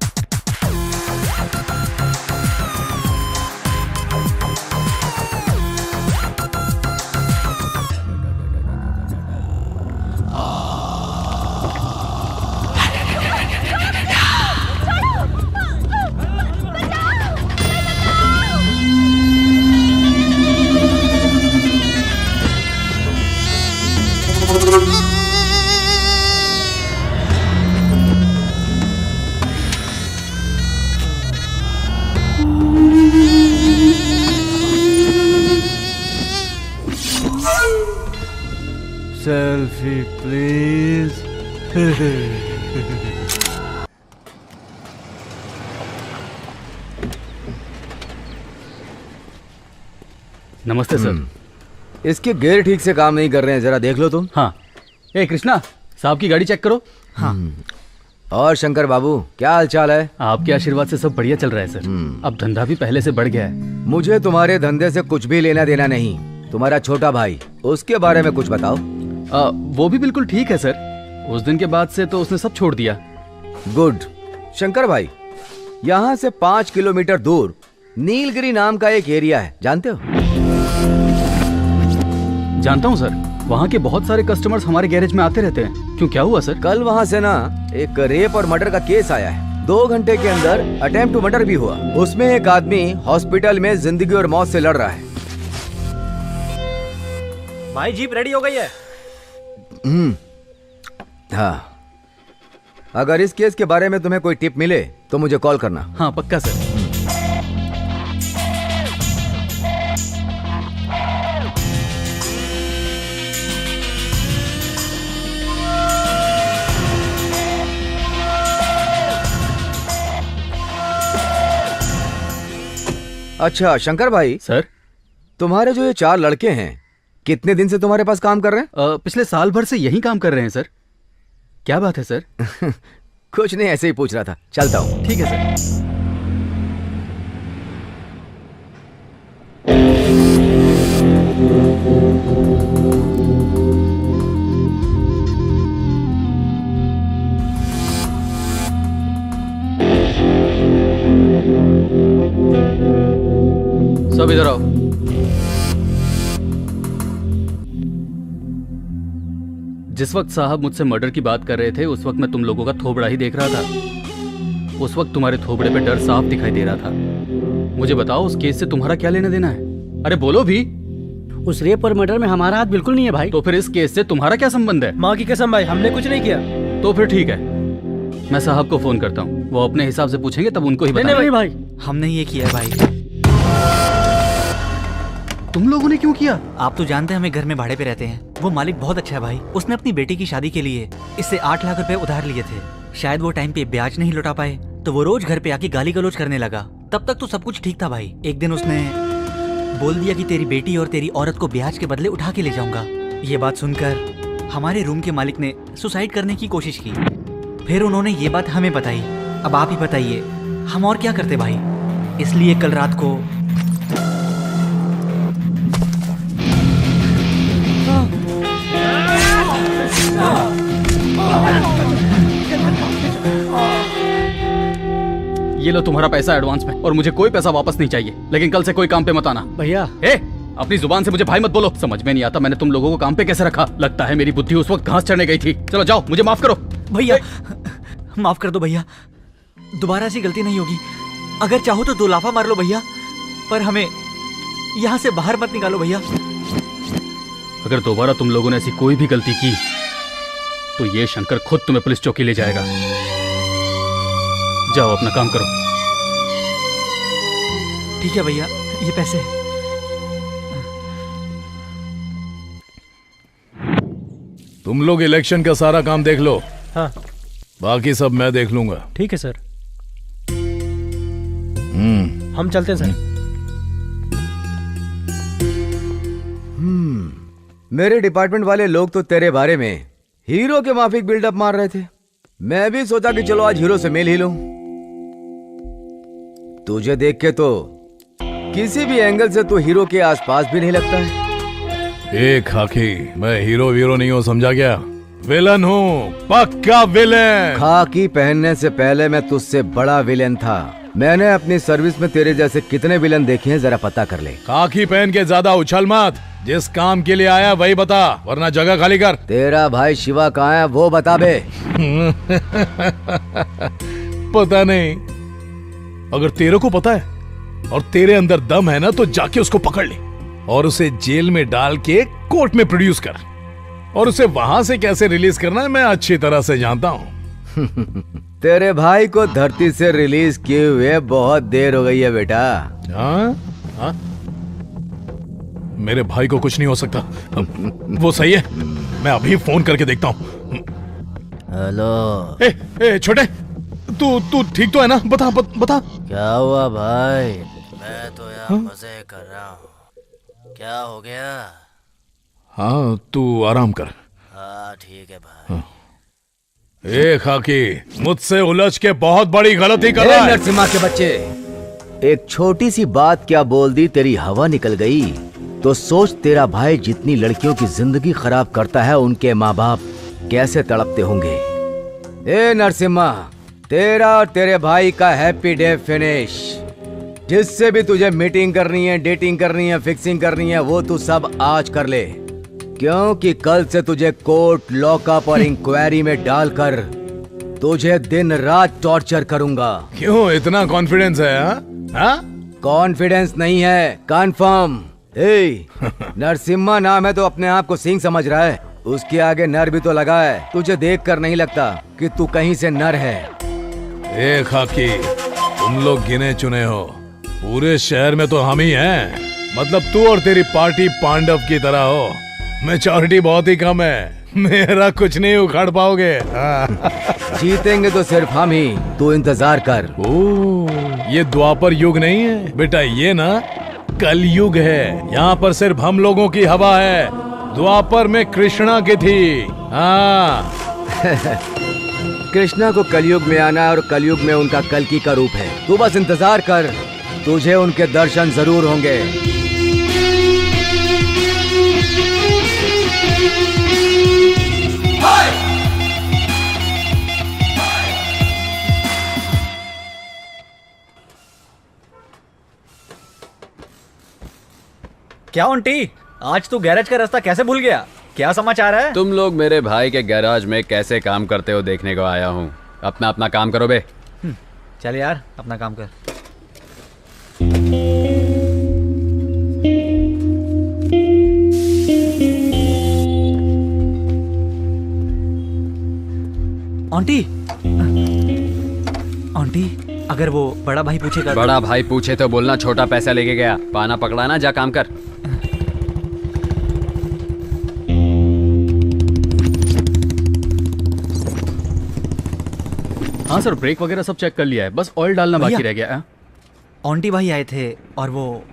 Speaker 3: Selfie please.
Speaker 1: नमस्ते सर।
Speaker 10: इसके गियर ठीक से काम नहीं कर रहे हैं, जरा देख लो तुम।
Speaker 1: हाँ। ए कृष्णा, साहब की गाड़ी चेक करो।
Speaker 10: हाँ। और शंकर बाबू, क्या हाल चाल है?
Speaker 1: आपके आशीर्वाद से सब बढ़िया चल रहा है सर। अब धंधा भी पहले से बढ़ गया है।
Speaker 10: मुझे तुम्हारे धंधे से कुछ भी लेना देना नहीं। तुम्हारा छोटा भाई, उसके बारे में कुछ बताओ।
Speaker 1: वो भी बिल्कुल ठीक है सर। उस दिन के बाद से तो उसने सब छोड़ दिया।
Speaker 10: गुड। शंकर भाई, यहाँ से 5 किलोमीटर दूर नीलगिरी नाम का एक एरिया है, जानते हो?
Speaker 1: जानता हूँ सर। वहाँ के बहुत सारे कस्टमर्स हमारे गैरेज में आते रहते हैं। क्यों, क्या हुआ सर?
Speaker 10: कल वहाँ से ना एक रेप और मर्डर का केस आया है। 2 घंटे के अंदर अटेम्प्ट टू मर्डर भी हुआ। उसमें एक आदमी हॉस्पिटल में जिंदगी और मौत से लड़ रहा है।
Speaker 8: भाई जीप रेडी हो गई है।
Speaker 10: हाँ, अगर इस केस के बारे में तुम्हें कोई टिप मिले तो मुझे कॉल करना।
Speaker 1: हाँ पक्का सर।
Speaker 10: अच्छा शंकर भाई।
Speaker 1: सर,
Speaker 10: तुम्हारे जो ये 4 लड़के हैं, कितने दिन से तुम्हारे पास काम कर रहे हैं?
Speaker 1: पिछले साल भर से यही काम कर रहे हैं सर। क्या बात है सर?
Speaker 10: कुछ नहीं, ऐसे ही पूछ रहा था। चलता हूँ।
Speaker 1: ठीक है सर। सब इधर आओ। जिस वक्त साहब मुझसे मर्डर की बात कर रहे थे, उस वक्त मैं तुम लोगों का थोबड़ा ही देख रहा था। उस वक्त तुम्हारे थोबड़े पे डर साफ दिखाई दे रहा था। मुझे बताओ, उस केस से तुम्हारा क्या लेना देना है? अरे बोलो भी।
Speaker 3: उस रेप और मर्डर में हमारा हाथ बिल्कुल नहीं है भाई।
Speaker 1: तो फिर इस केस से तुम्हारा क्या संबंध है?
Speaker 8: माँ की कसम भाई, हमने कुछ नहीं किया।
Speaker 1: तो फिर ठीक है, मैं साहब को फोन करता हूँ। वो अपने हिसाब से पूछेंगे, तब उनको ही बताना।
Speaker 3: नहीं भाई,
Speaker 13: हमने ये किया भाई।
Speaker 1: तुम लोगों ने क्यों किया?
Speaker 13: आप तो जानते हैं हमें घर में भाड़े पे रहते हैं। वो मालिक बहुत अच्छा है भाई। उसने अपनी बेटी की शादी के लिए इससे 8 लाख रुपए उधार लिए थे। शायद वो टाइम पे ब्याज नहीं लौटा पाए, तो वो रोज घर पे आके गाली गलौज करने लगा। तब तक तो सब कुछ ठीक था भाई। एक दिन उसने बोल दिया कि तेरी बेटी और तेरी औरत को ब्याज के बदले उठा के ले जाऊंगा। ये बात सुनकर हमारे रूम के मालिक ने सुसाइड करने की कोशिश की। फिर उन्होंने ये बात हमें बताई। अब आप ही बताइए, हम और क्या करते भाई? इसलिए कल रात को
Speaker 1: लो तुम्हारा पैसा एडवांस में, और मुझे कोई पैसा वापस नहीं चाहिए, लेकिन कल से कोई काम पे मत आना।
Speaker 3: भैया
Speaker 1: अपनी जुबान से मुझे भाई मत बोलो। समझ में नहीं आता मैंने तुम लोगों को काम पे कैसे रखा। लगता है मेरी बुद्धि उस वक्त घास चढ़ने गई थी। चलो जाओ, मुझे माफ करो।
Speaker 13: भैया माफ कर दो भैया, दोबारा ऐसी गलती नहीं होगी। अगर चाहो तो 2 लाफा मार लो भैया, पर हमें यहाँ से बाहर मत निकालो भैया।
Speaker 1: अगर दोबारा तुम लोगों ने ऐसी कोई भी गलती की तो ये शंकर खुद तुम्हें पुलिस चौकी ले जाएगा। जाओ अपना काम करो।
Speaker 13: ठीक है भैया, ये पैसे।
Speaker 2: तुम लोग इलेक्शन का सारा काम देख लो।
Speaker 3: हाँ
Speaker 2: बाकी सब मैं देख लूंगा।
Speaker 3: ठीक है सर। हम चलते हैं सर।
Speaker 10: मेरे डिपार्टमेंट वाले लोग तो तेरे बारे में हीरो के माफिक बिल्डअप मार रहे थे। मैं भी सोचा कि चलो आज हीरो से मिल ही लूं। तुझे देख के तो किसी भी एंगल से तू हीरो के आसपास भी नहीं लगता है।
Speaker 2: खाकी, मैं हीरो वीरो नहीं हूँ, समझा क्या? विलन हूँ, पक्का विलन।
Speaker 10: खाकी पहनने से पहले मैं तुझसे बड़ा विलन था। मैंने अपनी सर्विस में तेरे जैसे कितने विलन देखे हैं, जरा पता कर ले।
Speaker 2: खाकी पहन के ज्यादा उछल मत। जिस काम के लिए आया वही बता, वरना जगह खाली कर।
Speaker 10: तेरा भाई शिवा कहाँ है वो बता बे।
Speaker 2: पता नहीं। अगर तेरे को पता है और तेरे अंदर दम है ना, तो जाके उसको पकड़ ले और उसे जेल में डाल के कोर्ट में प्रोड्यूस कर। और उसे वहां से कैसे रिलीज करना है मैं अच्छी तरह से जानता हूँ।
Speaker 10: तेरे भाई को धरती से रिलीज किए हुए बहुत देर हो गई है बेटा।
Speaker 2: हाँ? मेरे भाई को कुछ नहीं हो सकता। वो सही है, मैं अभी फोन करके देखता हूँ।
Speaker 10: हेलो
Speaker 2: छोटे, तू ठीक तो है ना? बता।
Speaker 10: क्या हुआ भाई? मैं तो यहाँ मजे कर रहा हूँ। क्या हो गया?
Speaker 2: हाँ तू आराम कर।
Speaker 10: हाँ ठीक है भाई।
Speaker 2: खाकी, मुझसे उलझ के बहुत बड़ी गलती कर रहा है।
Speaker 10: नरसिम्हा के बच्चे, एक छोटी सी बात क्या बोल दी, तेरी हवा निकल गई। तो सोच, तेरा भाई जितनी लड़कियों की जिंदगी खराब करता है, उनके माँ बाप कैसे तड़पते होंगे। नरसिम्हा, तेरा और तेरे भाई का हैप्पी डे फिनिश। जिससे भी तुझे मीटिंग करनी है, डेटिंग करनी है, फिक्सिंग करनी है, वो तू सब आज कर ले, क्योंकि कल से तुझे कोर्ट, लॉकअप और इंक्वायरी में डालकर तुझे दिन रात टॉर्चर करूंगा।
Speaker 2: क्यों इतना कॉन्फिडेंस है? हाँ?
Speaker 10: कॉन्फिडेंस नहीं है, कंफर्म। नरसिम्हा नाम है तो अपने आप को सिंह समझ रहा है। उसके आगे नर भी तो लगा है। तुझे देखकर नहीं लगता कि तू कहीं से नर है।
Speaker 2: खाकी, तुम लोग गिने चुने हो। पूरे शहर में तो हम ही हैं। मतलब तू और तेरी पार्टी पांडव की तरह हो। मैच्योरिटी बहुत ही कम है, मेरा कुछ नहीं उखाड़ पाओगे।
Speaker 10: जीतेंगे तो सिर्फ हम ही, तू इंतजार कर।
Speaker 2: ये द्वापर युग नहीं है बेटा, ये ना कलयुग है। यहाँ पर सिर्फ हम लोगों की हवा है। द्वापर में कृष्णा की थी। हाँ।
Speaker 10: कृष्णा को कलयुग में आना और कलयुग में उनका कल्कि का रूप है। तू बस इंतजार कर, तुझे उनके दर्शन जरूर होंगे।
Speaker 13: क्या आंटी, आज तू गैरेज का रास्ता कैसे भूल गया? क्या समाचार है?
Speaker 5: तुम लोग मेरे भाई के गैराज में कैसे काम करते हो देखने को आया हूँ। अपना काम करो बे।
Speaker 13: चल यार, अपना काम कर। आंटी, अगर वो बड़ा भाई पूछेगा?
Speaker 5: बड़ा भाई पूछे तो बोलना छोटा पैसा लेके गया। पाना पकड़ा ना, जा काम कर।
Speaker 1: हाँ सर, ब्रेक वगैरह सब चेक कर लिया है, बस ऑयल डालना बाकी रह गया है।
Speaker 13: आंटी भाई आए थे और वो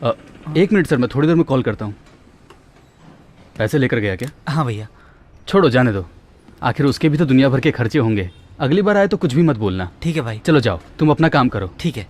Speaker 1: 1 मिनट सर, मैं थोड़ी देर में कॉल करता हूँ। पैसे लेकर गया क्या?
Speaker 13: हाँ भैया।
Speaker 1: छोड़ो, जाने दो। आखिर उसके भी तो दुनिया भर के खर्चे होंगे। अगली बार आए तो कुछ भी मत बोलना।
Speaker 13: ठीक है भाई।
Speaker 1: चलो जाओ, तुम अपना काम करो।
Speaker 13: ठीक है।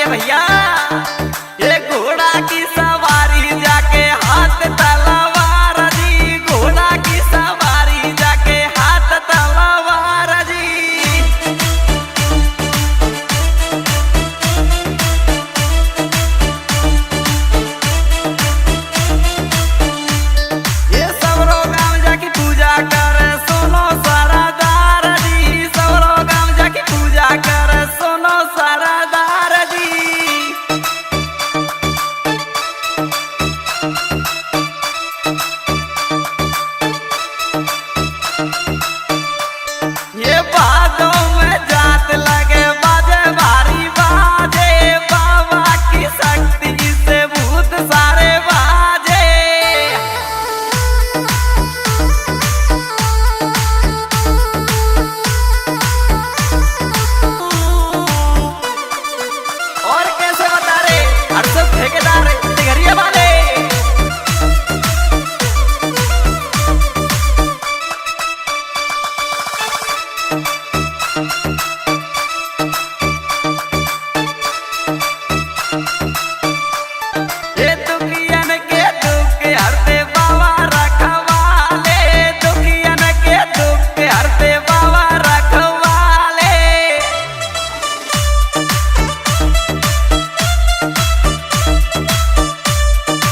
Speaker 6: ये भैया, ये घोड़ा की सवारी जाके हाथ तलवार जी, घोड़ा की सवारी जाके हाथ तलवार जी। ये सब लोग गाँव जाके पूजा करे सोनो सरदार जी, सब लोग गाँव जाके पूजा करे सोनो सरदार जी। ये बातों में जात लगे बाजे भारी बाजे, बाबा की शक्ति से भूत सारे बाजे। और कैसे बता रे अरसद ठेकेदार तिगरिया वाले। ये दुखियन के दुख हरते बाबा रखवाले, दुखियन के दुख हरते बाबा रखवाले।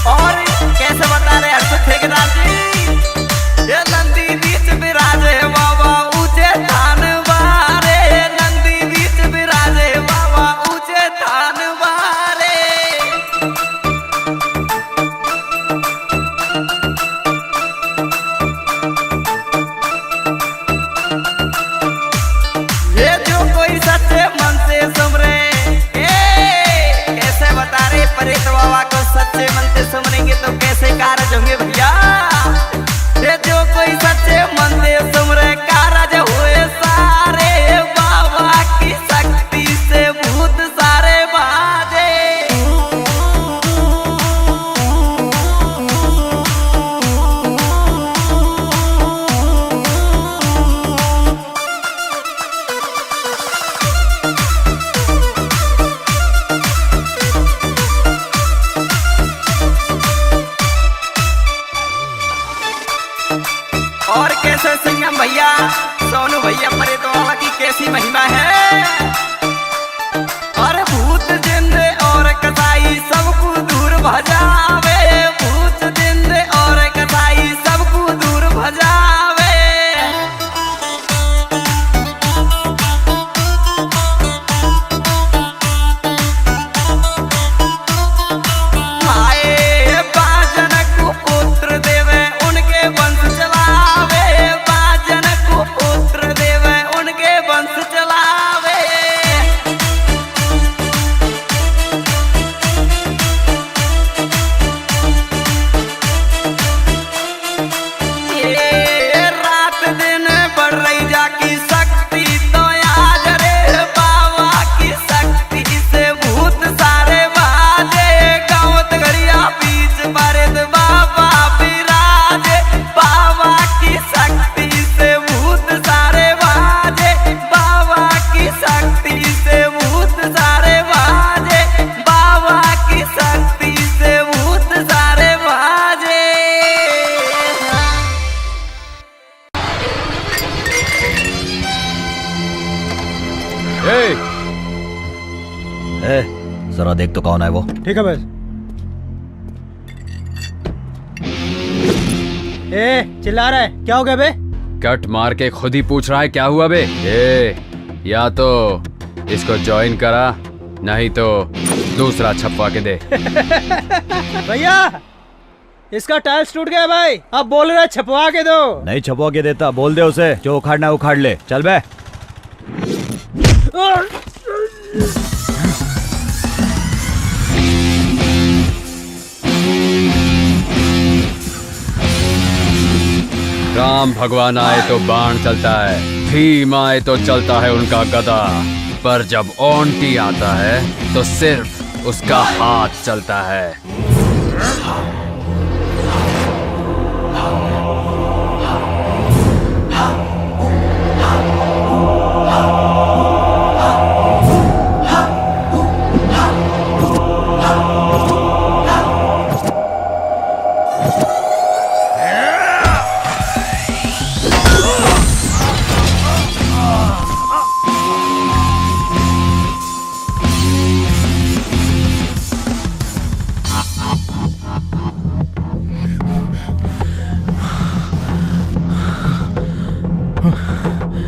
Speaker 6: और कैसे बता रहे हर्षद ठेकेदार जी, ये नंदी बीच विराजे बाबा ऊंचे थान बारे, नंदी बीच विराजे बाबा ऊंचे थान बारे। ये जो कोई सच्चे मन से सुमरे, कैसे बता रहे परेत बाबा को सच्चे मन से सुमरेंगे तो कैसे कारज होंगे भैया। ये जो कोई सच्चे मन से सुमरे कारज हुए सारे, बाबा की शक्ति से भूत सारे बाजे। और कैसे संगम भैया सोनू भैया परेत बाबा की कैसी महिमा है। और भूत जिंदे और कसाई सबको दूर भजावे, भूत जिंदे और कसाई सबको दूर भजावे। आए बाजन को पुत्र देवे उनके वंश चलावे, बाजन को पुत्र देवे उनके वंश चलावे। ये रात दिन बढ़ रही जाकी शक्ति तो आज रे, बाबा की शक्ति से भूत सारे बाजे। गाँव घरिया बीच बरद बाबा विराजे, बाबा की शक्ति से भूत सारे बाजे, बाबा की शक्ति से भूत सारे बाजे, बाबा की शक्ति से भूत सारे बाजे।
Speaker 9: जरा देख तो कौन है वो।
Speaker 8: ठीक है बस। चिल्ला रहा है क्या हो गया बे?
Speaker 5: कट मार के खुद ही पूछ रहा है क्या हुआ बे। या तो इसको ज्वाइन करा, नहीं तो दूसरा छपवा के दे।
Speaker 8: भैया इसका टाइल्स टूट गया भाई, अब बोल रहा है छपवा के दो।
Speaker 9: नहीं छपवा के देता, बोल दे उसे जो उखाड़ना है उखाड़ ले। चल बे।
Speaker 5: राम भगवान आए तो बाण चलता है, भीम आए तो चलता है उनका गदा, पर जब ओंटी आता है तो सिर्फ उसका हाथ चलता है।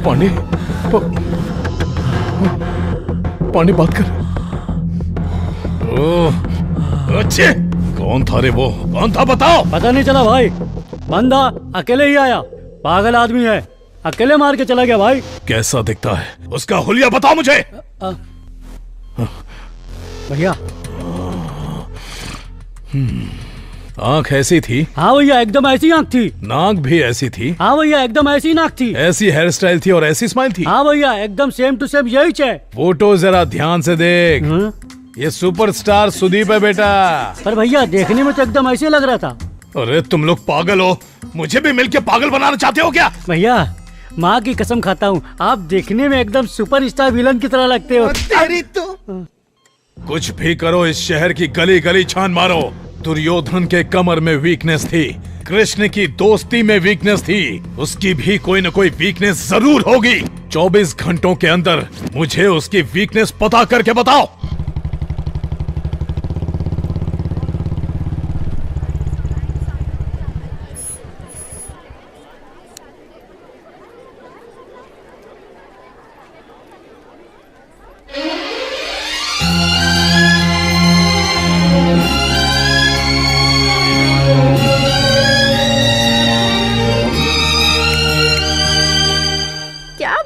Speaker 2: पांडे पांडे बात कर। ओह अच्छे, कौन था रे वो? कौन था बताओ?
Speaker 3: पता नहीं चला भाई, बंदा अकेले ही आया, पागल आदमी है, अकेले मार के चला गया भाई।
Speaker 2: कैसा दिखता है? उसका हुलिया बताओ मुझे।
Speaker 3: भैया
Speaker 2: आंख ऐसी थी?
Speaker 3: हाँ भैया एकदम ऐसी आंख थी।
Speaker 2: नाक भी ऐसी थी?
Speaker 3: हाँ भैया एकदम ऐसी नाक थी।
Speaker 2: ऐसी हेयर स्टाइल थी और ऐसी स्माइल थी?
Speaker 3: हाँ भैया एकदम सेम टू सेम यही है।
Speaker 2: फोटो जरा ध्यान से देख। ये सुपरस्टार सुदीप है बेटा।
Speaker 3: पर भैया देखने में तो एकदम ऐसे लग रहा था।
Speaker 2: अरे तुम लोग पागल हो, मुझे भी मिलके पागल बनाना चाहते हो क्या?
Speaker 3: भैया माँ की कसम खाता हूँ, आप देखने में एकदम सुपरस्टार विलन की तरह लगते हो।
Speaker 2: तेरी तो कुछ भी करो, इस शहर की गली गली छान मारो। दुर्योधन के कमर में वीकनेस थी, कृष्ण की दोस्ती में वीकनेस थी, उसकी भी कोई न कोई वीकनेस जरूर होगी। 24 घंटों के अंदर मुझे उसकी वीकनेस पता करके बताओ।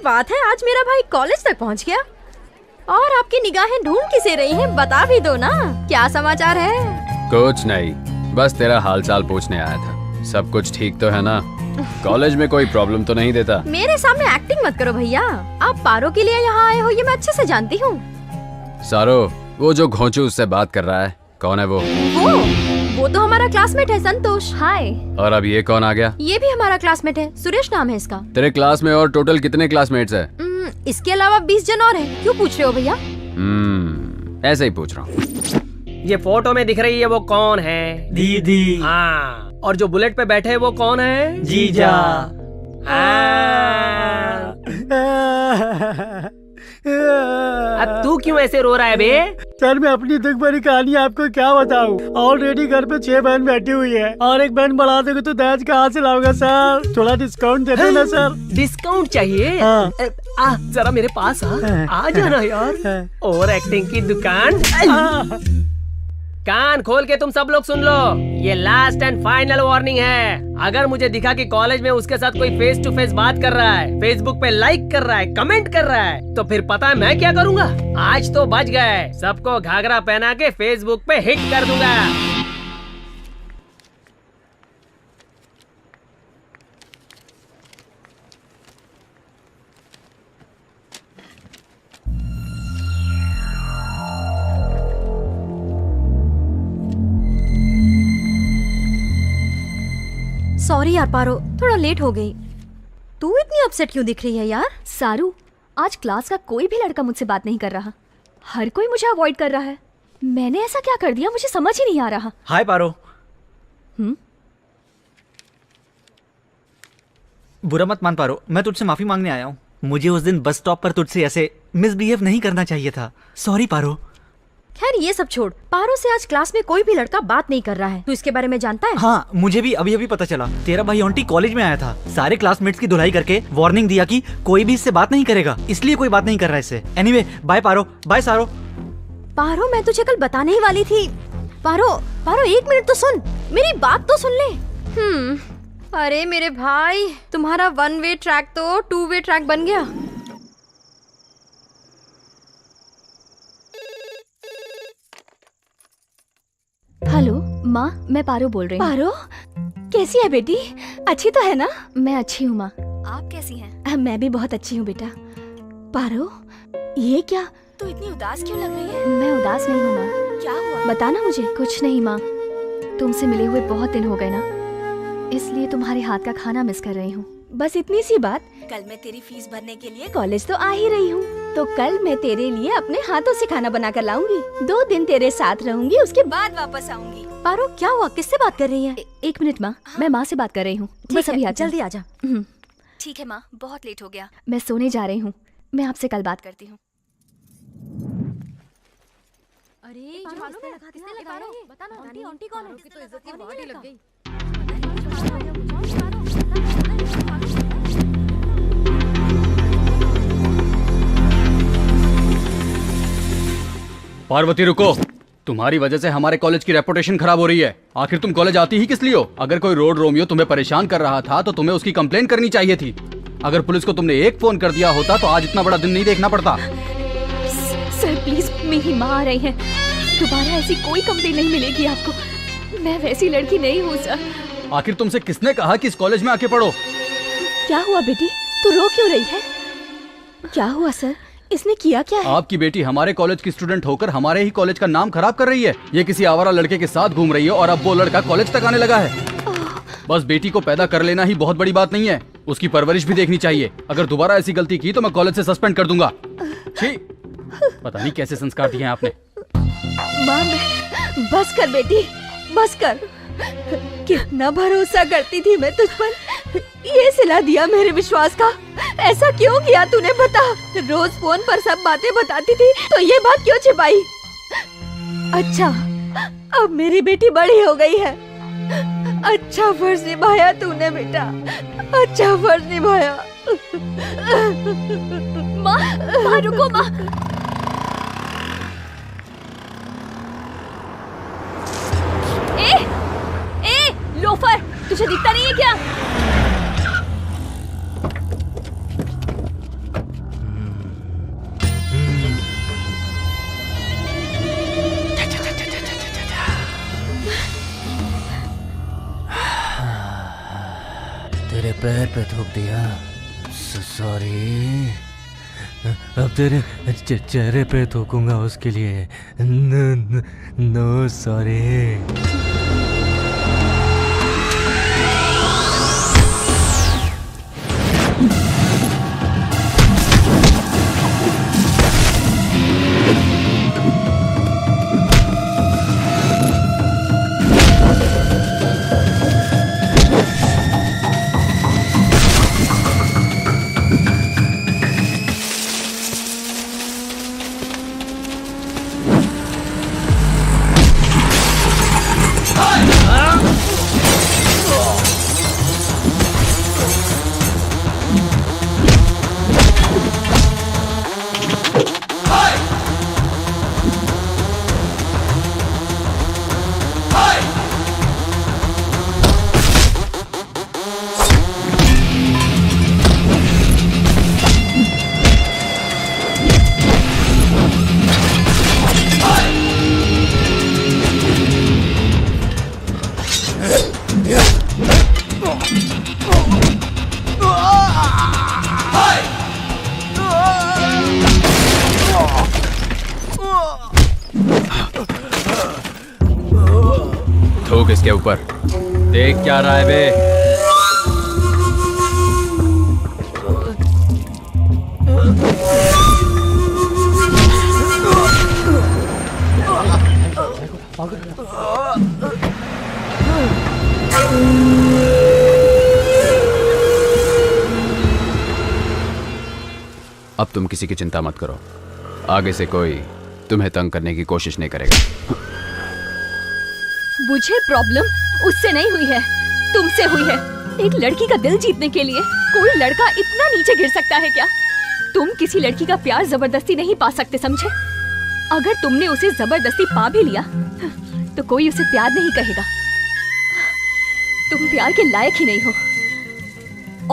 Speaker 11: बात है, आज मेरा भाई कॉलेज तक पहुंच गया और आपकी निगाहें ढूंढ किसे रही हैं? बता भी दो ना, क्या समाचार है?
Speaker 5: कुछ नहीं, बस तेरा हालचाल पूछने आया था। सब कुछ ठीक तो है ना? कॉलेज में कोई प्रॉब्लम तो नहीं देता?
Speaker 11: मेरे सामने एक्टिंग मत करो भैया, आप पारो के लिए यहाँ आए हो ये मैं अच्छे से जानती हूँ।
Speaker 5: सारो, वो जो घोंचू उससे बात कर रहा है, कौन है वो?
Speaker 11: वो तो हमारा क्लासमेट है, संतोष। हाय।
Speaker 5: और अब ये कौन आ गया?
Speaker 11: ये भी हमारा क्लासमेट है, सुरेश नाम है इसका।
Speaker 5: तेरे क्लास में और टोटल कितने क्लासमेट्स हैं?
Speaker 11: इसके अलावा 20 जन और हैं। क्यों पूछ रहे हो भैया?
Speaker 5: ऐसे ही पूछ रहा हूँ।
Speaker 4: ये फोटो में दिख रही है वो कौन है?
Speaker 3: दीदी।
Speaker 4: हाँ, और जो बुलेट पे बैठे है वो कौन है?
Speaker 3: जीजा।
Speaker 4: अब तू क्यों ऐसे रो रहा है बे?
Speaker 3: सर मैं अपनी दुख भरी कहानी आपको क्या बताऊं? ऑलरेडी घर पे 6 बहन बैठी हुई है और एक बहन बढ़ा दोगे तो दहेज कहाँ से लाऊंगा सर? थोड़ा डिस्काउंट दे दो ना सर।
Speaker 4: डिस्काउंट चाहिए?
Speaker 3: हाँ।
Speaker 4: जरा मेरे पास आ जाना यार। और एक्टिंग की दुकान। कान खोल के तुम सब लोग सुन लो, ये लास्ट एंड फाइनल वार्निंग है। अगर मुझे दिखा कि कॉलेज में उसके साथ कोई फेस टू फेस बात कर रहा है, फेसबुक पे लाइक कर रहा है, कमेंट कर रहा है, तो फिर पता है मैं क्या करूंगा? आज तो बच गए, सबको घाघरा पहना के फेसबुक पे हिट कर दूंगा।
Speaker 11: सॉरी यार पारो, थोड़ा लेट हो गई। तू इतनी अपसेट क्यों दिख रही है यार?
Speaker 12: सारू, आज क्लास का कोई भी लड़का मुझसे बात नहीं कर रहा, हर कोई मुझे अवॉइड कर रहा है। मैंने ऐसा क्या कर दिया, मुझे समझ ही नहीं आ रहा।
Speaker 13: हाय पारो। बुरा मत मान पारो, मैं तुझसे माफी मांगने आया हूँ। मुझे उस दिन बस स्टॉप पर तुझसे ऐसे मिसबिहेव नहीं करना चाहिए था। सॉरी पारो।
Speaker 11: खैर ये सब छोड़, पारो से आज क्लास में कोई भी लड़का बात नहीं कर रहा है। तू इसके बारे में जानता है?
Speaker 13: हाँ, मुझे भी अभी अभी पता चला। तेरा भाई ऑन्टी कॉलेज में आया था, सारे क्लासमेट्स की धुलाई करके वार्निंग दिया कि कोई भी इससे बात नहीं करेगा, इसलिए कोई बात नहीं कर रहा है इससे। एनीवे, बाय पारो, बाय सारो।
Speaker 11: पारो मैं तुझे कल बताने ही वाली थी। पारो, पारो 1 मिनट तो सुन, मेरी बात तो सुन ले। अरे मेरे भाई, तुम्हारा 1 वे ट्रैक तो 2 वे ट्रैक बन गया।
Speaker 12: हेलो माँ, मैं पारो बोल रही हूँ।
Speaker 7: पारो, कैसी है बेटी? अच्छी तो है ना?
Speaker 12: मैं अच्छी हूँ माँ, आप कैसी हैं?
Speaker 7: मैं भी बहुत अच्छी हूँ बेटा। पारो, ये क्या, तू इतनी उदास क्यों लग रही है?
Speaker 12: मैं उदास नहीं हूँ माँ।
Speaker 7: क्या हुआ?
Speaker 12: बताना मुझे। कुछ नहीं माँ, तुमसे मिले हुए बहुत दिन हो गए ना, इसलिए तुम्हारे हाथ का खाना मिस कर रही हूँ।
Speaker 7: बस इतनी सी बात। कल मैं तेरी फीस भरने के लिए कॉलेज तो आ ही रही हूँ, तो कल मैं तेरे लिए अपने हाथों से खाना बना कर लाऊंगी। 2 दिन तेरे साथ रहूंगी, उसके बाद वापस आऊंगी।
Speaker 11: पारो क्या हुआ, किससे बात कर रही है?
Speaker 12: 1 मिनट माँ, मैं माँ से बात कर रही हूँ। बस अभी
Speaker 11: जल्दी आजा।
Speaker 12: ठीक है माँ, बहुत लेट हो गया, मैं सोने जा रही हूँ। मैं आपसे कल बात करती हूँ।
Speaker 11: अरे बताना आंटी कौन है? तो इज्जत की वाट ही लग गई।
Speaker 1: पार्वती रुको। तुम्हारी वजह से हमारे कॉलेज की रेपुटेशन खराब हो रही है। आखिर तुम कॉलेज आती ही किस लिए हो? अगर कोई रोड रोमियो तुम्हें परेशान कर रहा था तो तुम्हें उसकी कंप्लेन करनी चाहिए थी। अगर पुलिस को तुमने एक फोन कर दिया होता तो आज इतना बड़ा दिन नहीं देखना पड़ता।
Speaker 12: सर प्लीज, मेरी माँ आ रही है, दोबारा ऐसी कोई कंप्लेन नहीं मिलेगी आपको। मैं वैसी लड़की नहीं हूँ सर।
Speaker 1: आखिर तुमसे किसने कहा कि इस कॉलेज में आके पढ़ो?
Speaker 7: क्या हुआ बेटी, तू रो क्यों रही है? क्या हुआ सर, इसने किया क्या है?
Speaker 1: आपकी बेटी हमारे कॉलेज की स्टूडेंट होकर हमारे ही कॉलेज का नाम खराब कर रही है। ये किसी आवारा लड़के के साथ घूम रही है और अब वो लड़का कॉलेज तक आने लगा है। बस बेटी को पैदा कर लेना ही बहुत बड़ी बात नहीं है, उसकी परवरिश भी देखनी चाहिए। अगर दोबारा ऐसी गलती की तो मैं कॉलेज से सस्पेंड कर दूंगा। छी, पता नहीं कैसे संस्कार दिए हैं आपने।
Speaker 12: माँ, बस कर बेटी, बस कर। कितना भरोसा करती थी मैं तुझ पर, ये सिला दिया मेरे विश्वास का। ऐसा क्यों किया तूने, बता। रोज फोन पर सब बातें बताती थी तो ये बात क्यों छिपाई? अच्छा, अब मेरी बेटी बड़ी हो गई है। अच्छा फर्ज निभाया तूने बेटा, अच्छा फर्ज निभाया। माँ रुको माँ। ए लोफर, तुझे दिखता नहीं है क्या?
Speaker 3: तेरे पैर पे थूक दिया, सॉरी। अब तेरे चेहरे पे थूकूंगा, उसके लिए नो सॉरी।
Speaker 5: थूक इसके ऊपर। देख क्या रहा है बे? अब तुम किसी की चिंता मत करो, आगे से कोई तुम्हें तंग करने की कोशिश नहीं करेगा।
Speaker 12: मुझे प्रॉब्लम उससे नहीं हुई है, तुमसे हुई है। एक लड़की का दिल जीतने के लिए कोई लड़का इतना नीचे गिर सकता है क्या? तुम किसी लड़की का प्यार जबरदस्ती नहीं पा सकते, समझे? अगर तुमने उसे जबरदस्ती पा भी लिया तो कोई उसे प्यार नहीं कहेगा। तुम प्यार के लायक ही नहीं हो,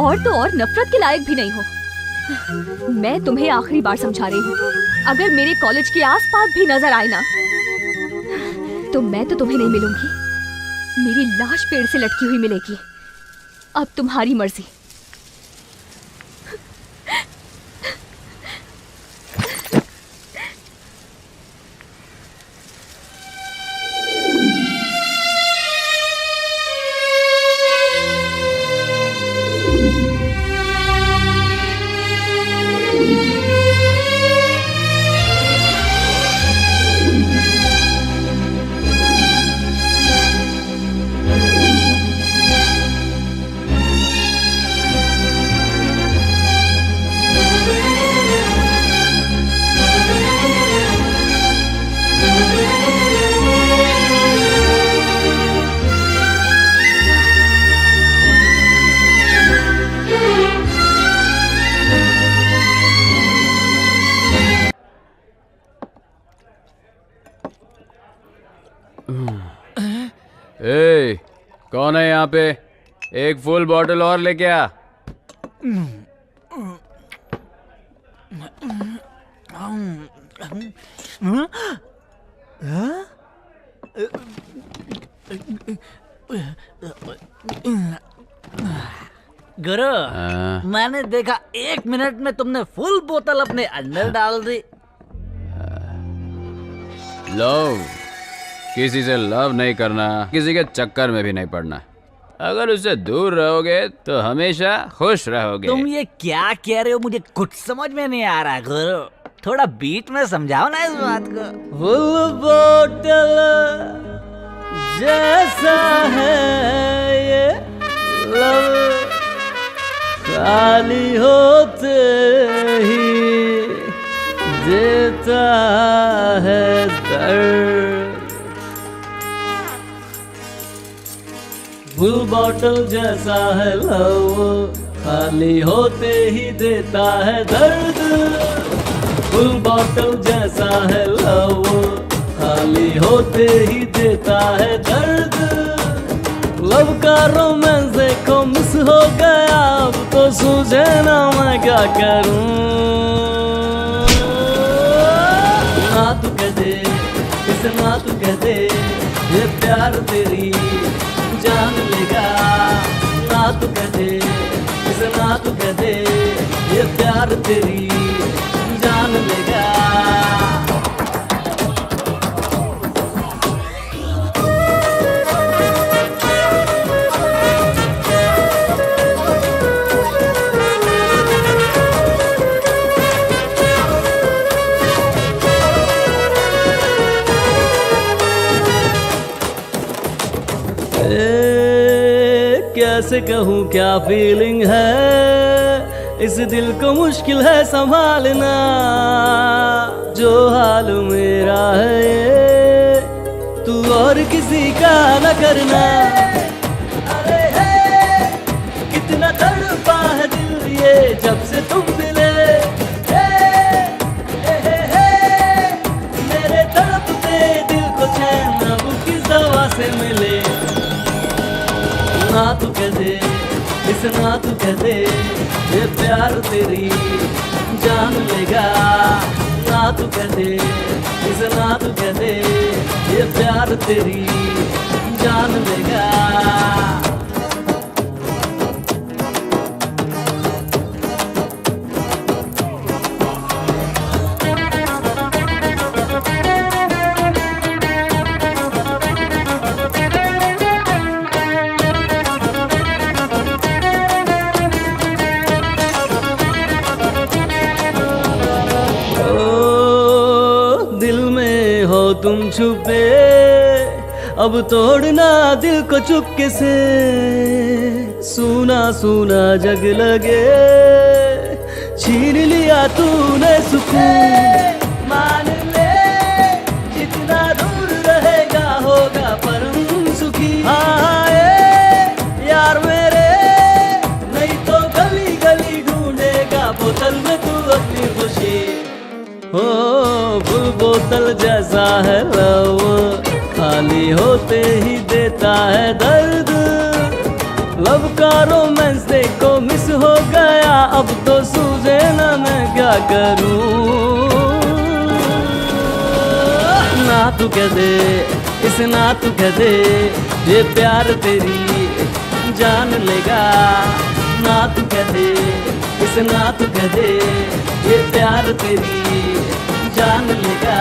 Speaker 12: और तो और नफरत के लायक भी नहीं हो। मैं तुम्हें आखिरी बार समझा रही हूँ, अगर मेरे कॉलेज के आसपास भी नजर आए ना तो मैं तो तुम्हें नहीं मिलूंगी, मेरी लाश पेड़ से लटकी हुई मिलेगी। अब तुम्हारी मर्जी।
Speaker 5: ए, कौन है यहाँ पे? एक फुल बॉटल और लेके आ।
Speaker 3: गुरु, मैंने देखा 1 मिनट में तुमने फुल बोतल अपने अंदर डाल दी।
Speaker 5: लव, किसी से लव नहीं करना, किसी के चक्कर में भी नहीं पड़ना। अगर उससे दूर रहोगे तो हमेशा खुश रहोगे।
Speaker 3: तुम ये क्या कह रहे हो? मुझे कुछ समझ में नहीं आ रहा गुरु, थोड़ा बीट में समझाओ ना इस बात को। फुल बोतल जैसा है ये लव, खाली होते ही देता है दर्द। फुल बॉटल जैसा है लव, खाली होते ही देता है दर्द। फुल बॉटल जैसा है लव, खाली होते ही देता है दर्द। लव का रोमांस देखो मिस हो गया, अब तो सूझे ना मैं क्या करूं। ना तू कह दे, इसे ना तू कह दे, ये प्यार तेरी जान लेगा। ना तू कह दे, इसे ना तू कह दे, ये प्यार तेरी जान लेगा। कैसे कहूँ क्या फीलिंग है, इस दिल को मुश्किल है संभालना। जो हाल मेरा है ये, तू और किसी का न करना। अरे है कितना तड़पा है दिल ये जब से तुम मिले। मेरे तड़पते दिल को चैन अब किस दवा से मिले। ना तू कह दे, इसे ना तू कह दे, ये प्यार तेरी जान लेगा। ना तू कह दे, इसे ना तू कह दे, ये प्यार तेरी जान लेगा। तुम छुपे अब तोड़ना दिल को चुपके से। सूना सूना जग लगे, छीन लिया तूने सुकून। मान ले जितना दूर रहेगा होगा परम सुखी। हाँ यार मेरे, नहीं तो गली गली ढूंढेगा बोतल में तू अपनी खुशी। फुल बोतल जैसा है लव, खाली होते ही देता है दर्द। लव का रोमांस देखो मिस हो गया, अब तो सूझे ना मैं क्या करूं। ना तू कह दे, इसे ना तू कह दे, ये प्यार तेरी जान लेगा। ना तू कह दे, इसे ना तू कह दे, ये प्यार तेरी जान लेगा।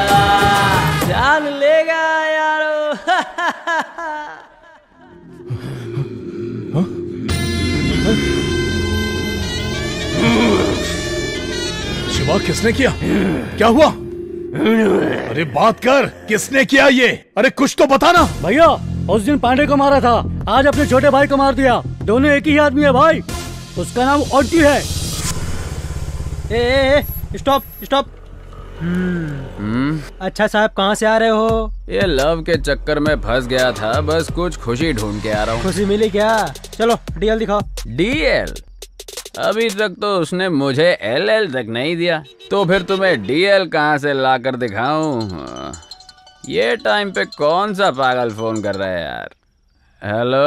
Speaker 3: जान लेगा यारो।
Speaker 2: शिवा, किसने किया? क्या हुआ? अरे बात कर, किसने किया ये? अरे कुछ तो बता ना।
Speaker 3: भैया उस दिन पांडे को मारा था, आज अपने छोटे भाई को मार दिया। दोनों एक ही आदमी है भाई, उसका नाम ऑन्टी है। Stop stop. अच्छा साहब, कहाँ से आ रहे हो?
Speaker 5: ये लव के चक्कर में फंस गया था, बस कुछ खुशी ढूंढ के आ रहा हूँ।
Speaker 8: खुशी मिली क्या? चलो डीएल दिखाओ।
Speaker 5: डीएल? अभी तक तो उसने मुझे एलएल तक नहीं दिया, तो फिर तुम्हें डीएल कहाँ से लाकर दिखाऊं? ये टाइम पे कौन सा पागल फोन कर रहा है यार? हेलो।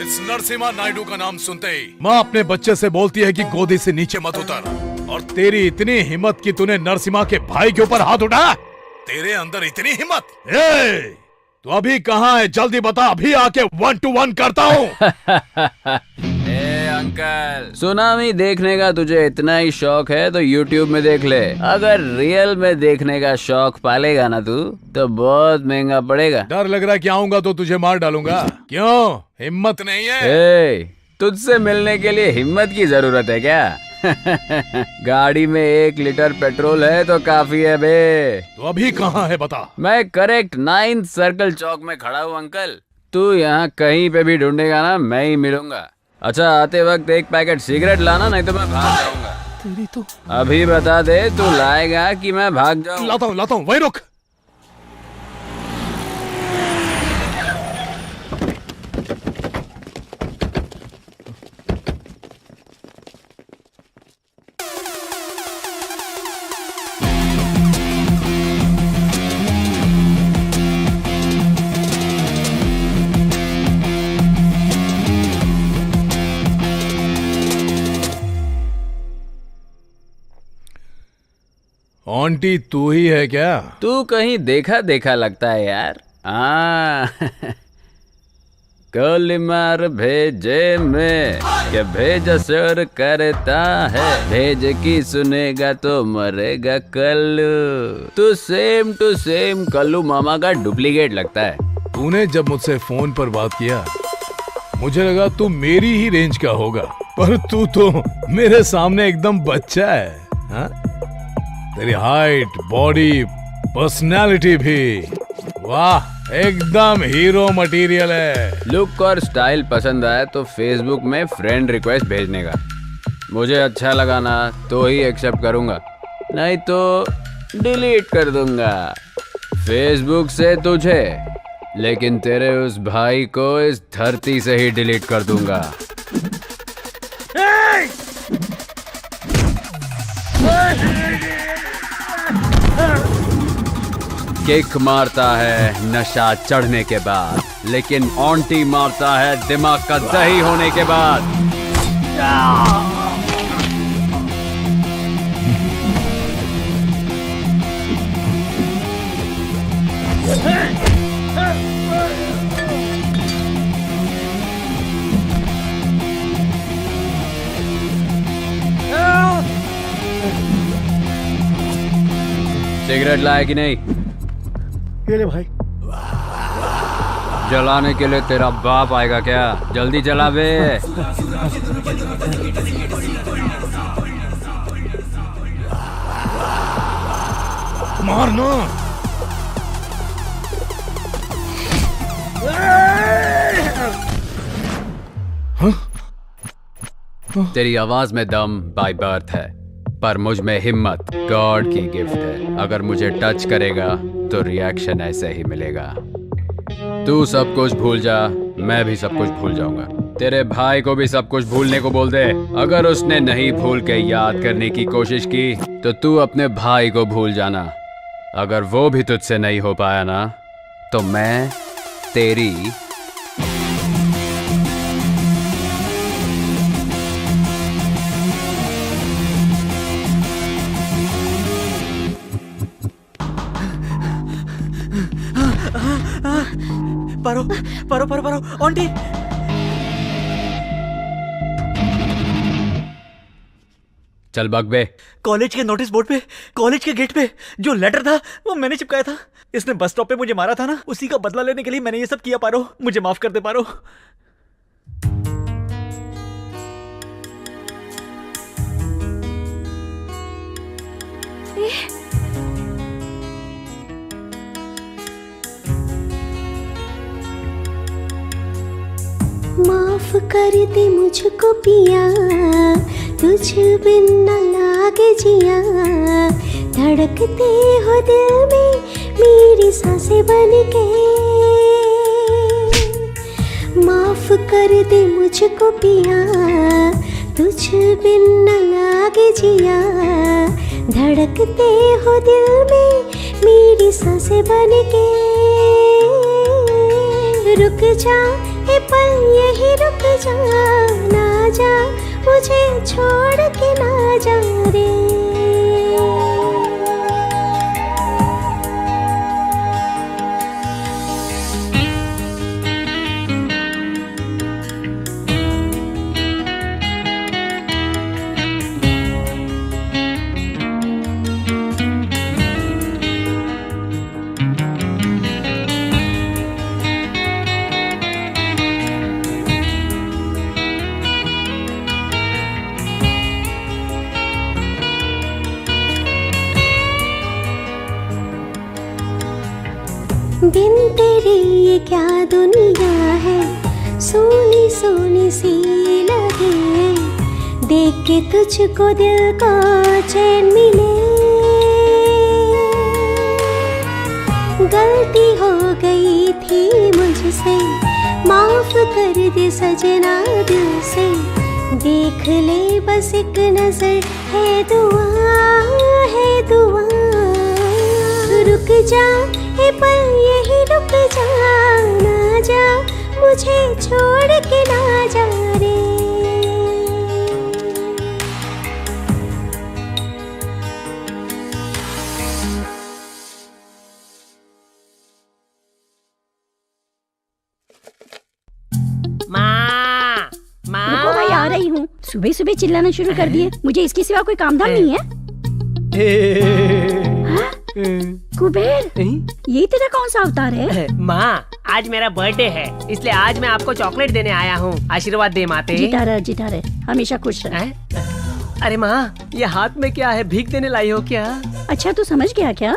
Speaker 2: इस नरसिम्हा नायडू का नाम सुनते ही माँ अपने बच्चे से बोलती है कि गोदी से नीचे मत उतर। और तेरी इतनी हिम्मत कि तूने नरसिम्हा के भाई के ऊपर हाथ उठाया। तेरे अंदर इतनी हिम्मत। तो अभी कहाँ है, जल्दी बता, अभी आके 1 to 1 करता हूँ।
Speaker 5: अंकल, सुनामी देखने का तुझे इतना ही शौक है तो YouTube में देख ले। अगर रियल में देखने का शौक पालेगा ना तू, तो बहुत महंगा पड़ेगा।
Speaker 2: डर लग रहा है कि आऊंगा तो तुझे मार डालूंगा। क्यों, हिम्मत नहीं है?
Speaker 5: तुझसे मिलने के लिए हिम्मत की जरूरत है क्या? गाड़ी में 1 लीटर पेट्रोल है तो काफी है बे।
Speaker 2: तो अभी कहाँ है बता।
Speaker 5: मैं करेक्ट 9th सर्कल चौक में खड़ा हूँ अंकल। तू यहाँ कहीं पे भी ढूंढेगा ना, मैं ही मिलूंगा। अच्छा, आते वक्त 1 पैकेट सिगरेट लाना, नहीं तो मैं भाग जाऊंगा।
Speaker 2: तेरी तो
Speaker 5: अभी बता दे, तू लाएगा कि मैं भाग जाऊं?
Speaker 2: लाता हूँ, वही रुक। आंटी तू ही है क्या?
Speaker 5: तू कहीं देखा देखा लगता है यार। कल मार भेजे में के भेज सर करता है, भेज की सुनेगा तो मरेगा कल्लू। तू सेम टू सेम कल्लू मामा का डुप्लीकेट लगता है।
Speaker 2: तूने जब मुझसे फोन पर बात किया मुझे लगा तू मेरी ही रेंज का होगा, पर तू तो मेरे सामने एकदम बच्चा है। हा? तेरी हाइट, बॉडी, पर्सनालिटी भी, वाह, एकदम हीरो मटेरियल है।
Speaker 5: लुक और स्टाइल पसंद आए तो फेसबुक में फ्रेंड रिक्वेस्ट भेजने का। मुझे अच्छा लगा ना तो ही एक्सेप्ट करूंगा, नहीं तो डिलीट कर दूंगा फेसबुक से तुझे, लेकिन तेरे उस भाई को इस धरती से ही डिलीट कर दूंगा। किक मारता है नशा चढ़ने के बाद, लेकिन ऑन्टी मारता है दिमाग का दही होने के बाद। सिगरेट लाए कि नहीं?
Speaker 3: ये ले भाई।
Speaker 5: जलाने के लिए तेरा बाप आएगा क्या? जल्दी जला बे।
Speaker 2: मारना।
Speaker 5: तेरी आवाज में दम बाय बर्थ है, पर मुझ में हिम्मत गॉड की गिफ्ट है। अगर मुझे टच करेगा तो रिएक्शन ऐसे ही मिलेगा। तू सब कुछ भूल जा, मैं भी सब कुछ भूल जाऊंगा। तेरे भाई को भी सब कुछ भूलने को बोल दे। अगर उसने नहीं भूल के याद करने की कोशिश की तो तू अपने भाई को भूल जाना। अगर वो भी तुझसे नहीं हो पाया ना तो मैं तेरी
Speaker 13: पारो पारो पारो पारो आंटी।
Speaker 5: चल भाग बे।
Speaker 13: कॉलेज के नोटिस बोर्ड पे, कॉलेज के गेट पे जो लेटर था वो मैंने चिपकाया था। इसने बस स्टॉप पे मुझे मारा था ना, उसी का बदला लेने के लिए मैंने ये सब किया। पारो, मुझे माफ कर दे पारो।
Speaker 14: माफ कर दे मुझको पिया, तुझ बिन न लागे जिया। धड़कते हो दिल में मेरी सांसें बन के। माफ कर दे मुझको पिया, तुझ बिन न लागे जिया। धड़कते हो दिल में मेरी सांसें बन के। रुक जा ए पल यही रुक जा, ना जा मुझे छोड़ के ना जा रे। बिन तेरे ये क्या दुनिया है, सोनी सोनी सी लगे, देख के तुझको दिल को चैन मिले। गलती हो गई थी मुझसे, माफ कर दे सजना दिल से, देख ले बस एक नजर, है दुआ है दुआ। रुक जा ए पल यही रुक जा, ना जा मुझे छोड़ के ना जा रे।
Speaker 7: रुको भाई, आ रही हूँ। सुबह सुबह चिल्लाना शुरू कर दिए, मुझे इसके सिवा कोई काम धाम नहीं है। कुबेर, ये तेरा कौन सा अवतार है?
Speaker 4: माँ, आज मेरा बर्थडे है, इसलिए आज मैं आपको चॉकलेट देने आया हूँ। आशीर्वाद दे माते।
Speaker 7: जीता रहे, हमेशा खुश रहे।
Speaker 4: अरे माँ, ये हाथ में क्या है? भीख देने लाई हो क्या?
Speaker 7: अच्छा, तू समझ गया क्या?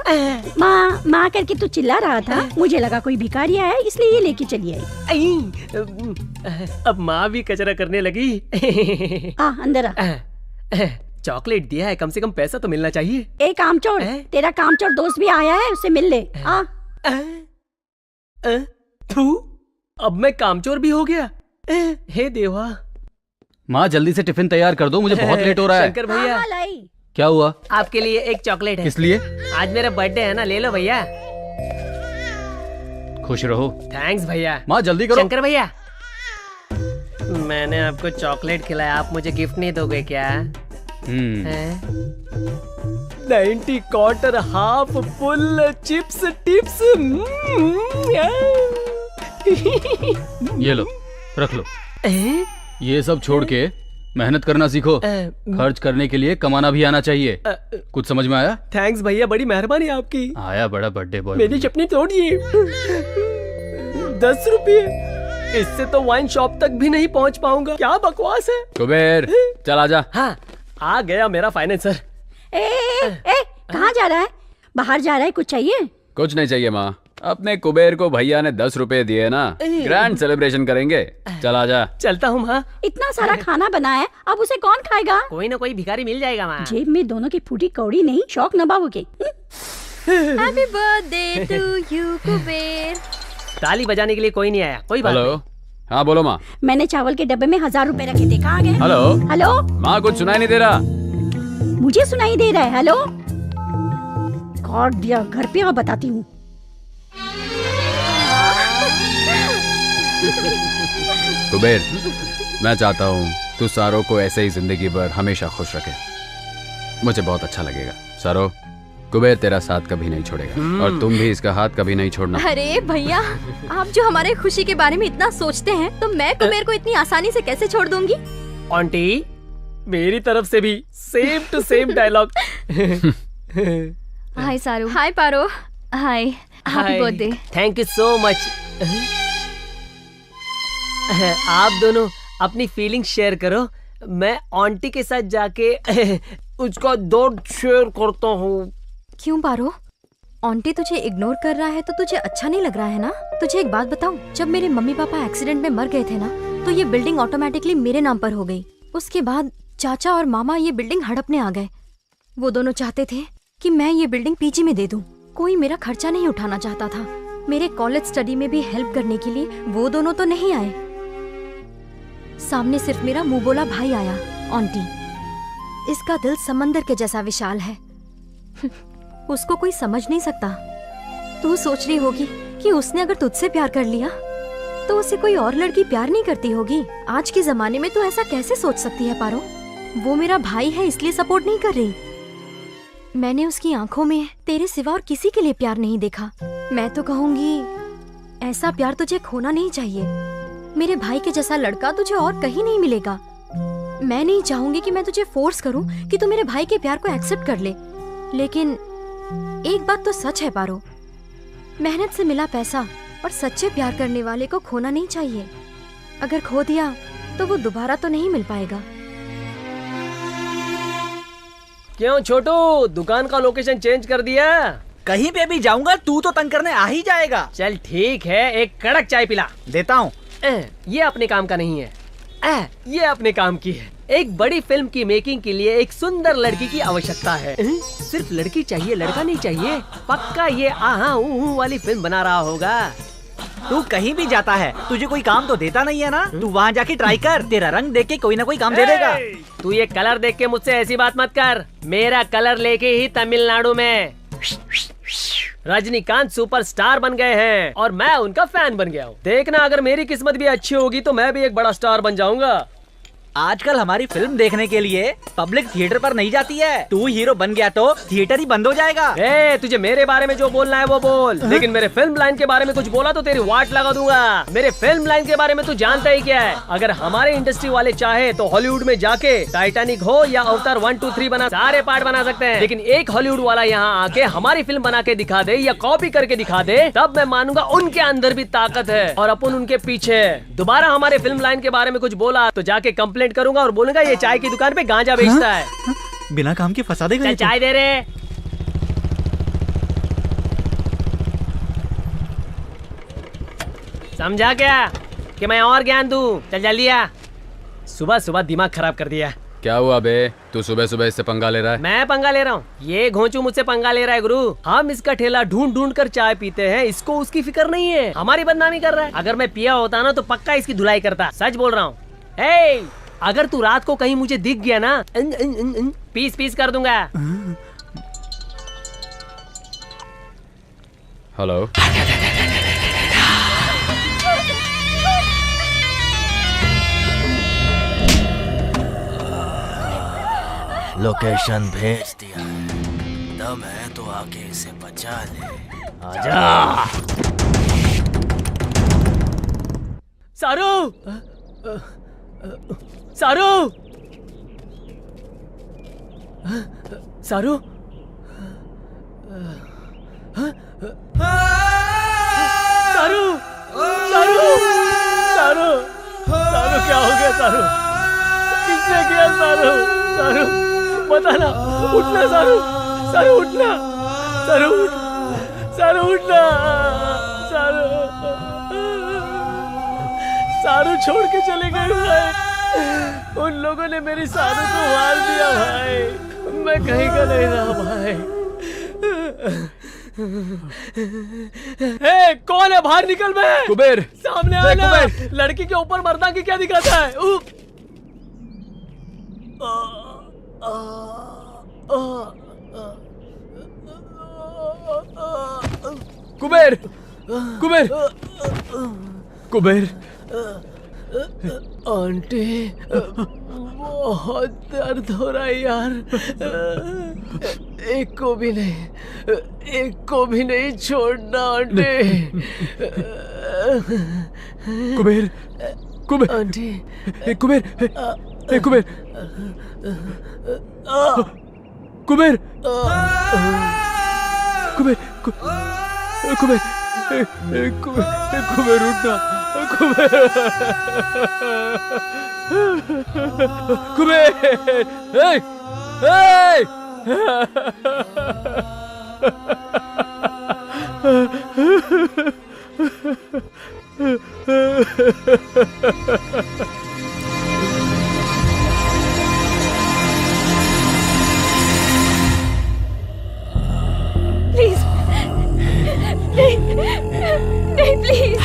Speaker 7: माँ माँ करके तू चिल्ला रहा था, मुझे लगा कोई भिखारी है, इसलिए ये लेके चली आई।
Speaker 4: अब माँ भी कचरा करने लगी।
Speaker 7: अंदर आ।
Speaker 4: चॉकलेट दिया है, कम से कम पैसा तो मिलना चाहिए।
Speaker 7: ए कामचोर, तेरा कामचोर दोस्त भी आया है, उससे मिल ले।
Speaker 4: अब मैं कामचोर भी हो गया। हे देवा।
Speaker 1: माँ जल्दी से टिफिन तैयार कर दो, मुझे बहुत लेट हो रहा है।
Speaker 4: शंकर भैया,
Speaker 1: क्या हुआ?
Speaker 4: आपके लिए एक चॉकलेट है।
Speaker 1: किस लिए?
Speaker 4: आज मेरा बर्थडे है ना, ले लो भैया।
Speaker 1: खुश रहो।
Speaker 4: थैंक्स भैया।
Speaker 1: माँ जल्दी करो।
Speaker 4: शंकर भैया, मैंने आपको चॉकलेट खिलाया, आप मुझे गिफ्ट नहीं दोगे क्या? 90 quarter half full chips tips.
Speaker 1: ये लो, रख लो। ये सब छोड़ के मेहनत करना सीखो। खर्च करने के लिए कमाना भी आना चाहिए। कुछ समझ में आया?
Speaker 4: थैंक्स भैया, बड़ी मेहरबानी आपकी।
Speaker 1: आया बड़ा बर्थडे बॉय।
Speaker 4: मेरी चपनी तोड़िए। 10 रुपये, इससे तो वाइन शॉप तक भी नहीं पहुंच पाऊंगा। क्या बकवास है।
Speaker 5: कुबेर, चल आजा।
Speaker 4: हाँ, आ गया मेरा फाइनेंसर।
Speaker 7: कहाँ जा रहा है? बाहर जा रहा है? कुछ चाहिए?
Speaker 5: कुछ नहीं चाहिए माँ, अपने कुबेर को भैया ने 10 रुपए दिए ना, ग्रैंड सेलिब्रेशन करेंगे। चल आजा।
Speaker 4: चलता हूँ माँ।
Speaker 7: इतना सारा खाना बना है, अब उसे कौन खाएगा?
Speaker 4: कोई ना कोई भिखारी मिल जाएगा माँ।
Speaker 7: जेब में दोनों की फूटी कौड़ी नहीं, शौक नभाओगे।
Speaker 11: Happy birthday to you Kuber.
Speaker 4: ताली बजाने के लिए कोई नहीं आया, कोई बात नहीं।
Speaker 5: हेलो, हाँ बोलो माँ।
Speaker 7: मैंने चावल के डब्बे में 1000 रुपए रखे थे, कहाँ गए?
Speaker 5: हेलो।
Speaker 7: हेलो
Speaker 5: माँ, कुछ सुनाई नहीं दे रहा।
Speaker 7: मुझे सुनाई दे रहा है। हेलो, कॉर्ड दिया, घर पे आ, बताती हूँ।
Speaker 5: कुबेर, मैं चाहता हूँ तू सारो को ऐसे ही जिंदगी भर हमेशा खुश रखे, मुझे बहुत अच्छा लगेगा। सारो, कुबेर तेरा साथ कभी नहीं छोड़ेगा और तुम भी इसका हाथ कभी नहीं छोड़ना।
Speaker 11: अरे भैया, आप जो हमारे खुशी के बारे में इतना सोचते हैं, तो मैं कुबेर को इतनी आसानी से कैसे छोड़ दूंगी?
Speaker 4: आंटी, मेरी तरफ से भी same to same dialogue.
Speaker 11: Hi Saru. Hi Paro. Hi, happy birthday.
Speaker 4: Thank you so much. आप दोनों अपनी फीलिंग्स शेयर करो, मैं आंटी के साथ जाके उसका दर्द शेयर करता हूँ।
Speaker 11: क्यों पारो? आंटी तुझे इग्नोर कर रहा है तो तुझे अच्छा नहीं लग रहा है ना? तुझे एक बात बताऊं, जब मेरे मम्मी पापा एक्सीडेंट में मर गए थे ना, तो ये बिल्डिंग ऑटोमेटिकली मेरे नाम पर हो गई। उसके बाद चाचा और मामा ये बिल्डिंग हड़पने आ गए। वो दोनों चाहते थे कि मैं ये बिल्डिंग पीजी में दे दूं। कोई मेरा खर्चा नहीं उठाना चाहता था। मेरे कॉलेज स्टडी में भी हेल्प करने के लिए वो दोनों तो नहीं आए। सामने सिर्फ मेरा मुंह बोला भाई आया। आंटी, इसका दिल समंदर के जैसा विशाल है। उसको कोई समझ नहीं सकता। तू सोच रही होगी कि उसने अगर तुझसे प्यार कर लिया तो उसे कोई और लड़की प्यार नहीं करती होगी। आज के जमाने में तो ऐसा कैसे सोच सकती है पारो? वो मेरा भाई है इसलिए सपोर्ट नहीं कर रही। मैंने उसकी आंखों में तेरे सिवा और किसी के लिए प्यार नहीं देखा। मैं तो कहूँगी ऐसा प्यार तुझे खोना नहीं चाहिए। मेरे भाई के जैसा लड़का तुझे और कहीं नहीं मिलेगा। मैं नहीं चाहूंगी कि मैं तुझे फोर्स करूं कि तू मेरे भाई के प्यार को एक्सेप्ट कर ले, लेकिन एक बात तो सच है पारो, मेहनत से मिला पैसा और सच्चे प्यार करने वाले को खोना नहीं चाहिए। अगर खो दिया तो वो दोबारा तो नहीं मिल पाएगा।
Speaker 4: क्यों छोटू, दुकान का लोकेशन चेंज कर दिया?
Speaker 13: कहीं पे भी जाऊंगा तू तो तंग करने आ ही जाएगा।
Speaker 4: चल ठीक है, एक कड़क चाय पिला।
Speaker 13: देता हूँ।
Speaker 4: ये अपने काम का नहीं है, ये अपने काम की है। एक बड़ी फिल्म की मेकिंग के लिए एक सुंदर लड़की की आवश्यकता है। सिर्फ लड़की चाहिए, लड़का नहीं चाहिए। पक्का ये आहा ऊ वाली फिल्म बना रहा होगा।
Speaker 13: तू कहीं भी जाता है, तुझे कोई काम तो देता नहीं है ना? तू वहाँ जाके ट्राई कर, तेरा रंग देख के कोई ना कोई काम दे देगा।
Speaker 4: तू ये कलर देख के मुझसे ऐसी बात मत कर। मेरा कलर लेके ही तमिलनाडु में रजनीकांत सुपरस्टार बन गए हैं और मैं उनका फैन बन गया हूँ। देखना, अगर मेरी किस्मत भी अच्छी होगी तो मैं भी एक बड़ा स्टार बन जाऊंगा।
Speaker 13: आजकल हमारी फिल्म देखने के लिए पब्लिक थिएटर पर नहीं जाती है। तू हीरो बन गया तो थिएटर ही बंद हो जाएगा।
Speaker 4: तुझे मेरे बारे में जो बोलना है वो बोल, लेकिन मेरे फिल्म लाइन के बारे में कुछ बोला तो तेरी वाट लगा दूंगा। मेरे फिल्म लाइन के बारे में तू जानता ही क्या है। अगर हमारे इंडस्ट्री वाले चाहे तो हॉलीवुड में जाके टाइटैनिक हो या अवतार 1, 2, 3 बना सारे पार्ट बना सकते हैं, लेकिन एक हॉलीवुड वाला यहाँ आके हमारी फिल्म बना के दिखा दे या कॉपी करके दिखा दे, तब मैं मानूंगा उनके अंदर भी ताकत है और अपन उनके पीछे। दोबारा हमारे फिल्म लाइन के बारे में कुछ बोला तो जाके कंप्लेंट करूंगा और बोलूंगा ये चाय की दुकान पे गांजा बेचता है।
Speaker 13: बिना काम के फंसा देगा।
Speaker 4: चल चाय दे रे। समझा क्या कि मैं और ज्ञान दूं? चल जल्दी आ। सुबह सुबह दिमाग खराब कर दिया।
Speaker 5: क्या हुआ बे, तू सुबह सुबह इससे पंगा ले रहा है?
Speaker 4: मैं पंगा ले रहा हूँ? ये घोंचू मुझसे पंगा ले रहा है गुरु। हम इसका ठेला ढूंढ ढूंढ कर चाय पीते हैं, इसको उसकी फिक्र नहीं है। हमारी बदनामी कर रहा है। अगर मैं पिया होता ना तो पक्का इसकी धुलाई करता। सच बोल रहा हूँ। अगर तू रात को कहीं मुझे दिख गया ना, पीस पीस कर दूंगा।
Speaker 5: हेलो,
Speaker 6: लोकेशन भेज दिया है, दम है तो आके इसे बचा ले।
Speaker 4: आजा सारू, सारू, सारू, सारू, सारू, सारू, सारू क्या हो गया? सारू किसने किया? सारू, सारू बताना। उठना सारू, सारू उठना, सारू उठ, सारू उठना, सारू, सारू छोड़ के चले गए भाई। उन लोगों ने मेरी सारू को मार दिया भाई। मैं कहीं का नहीं रहा भाई। कौन है? बाहर निकल बे।
Speaker 5: कुबेर,
Speaker 4: सामने आना। लड़की के ऊपर मर्दांगी क्या दिखाता है?
Speaker 5: कुबेर, कुबेर, कुबेर।
Speaker 4: आंटी, बहुत दर्द हो रहा है यार। एक को भी नहीं, एक को भी नहीं छोड़ना आंटी।
Speaker 5: कुबेर, कुबेर,
Speaker 4: आंटी,
Speaker 5: कुबेर, कुबेर, कुबेर, कुबेर, कुबेर, कुबेर उठना, कुबेर, कुबेर,
Speaker 12: प्लीज नहीं, नहीं प्लीज।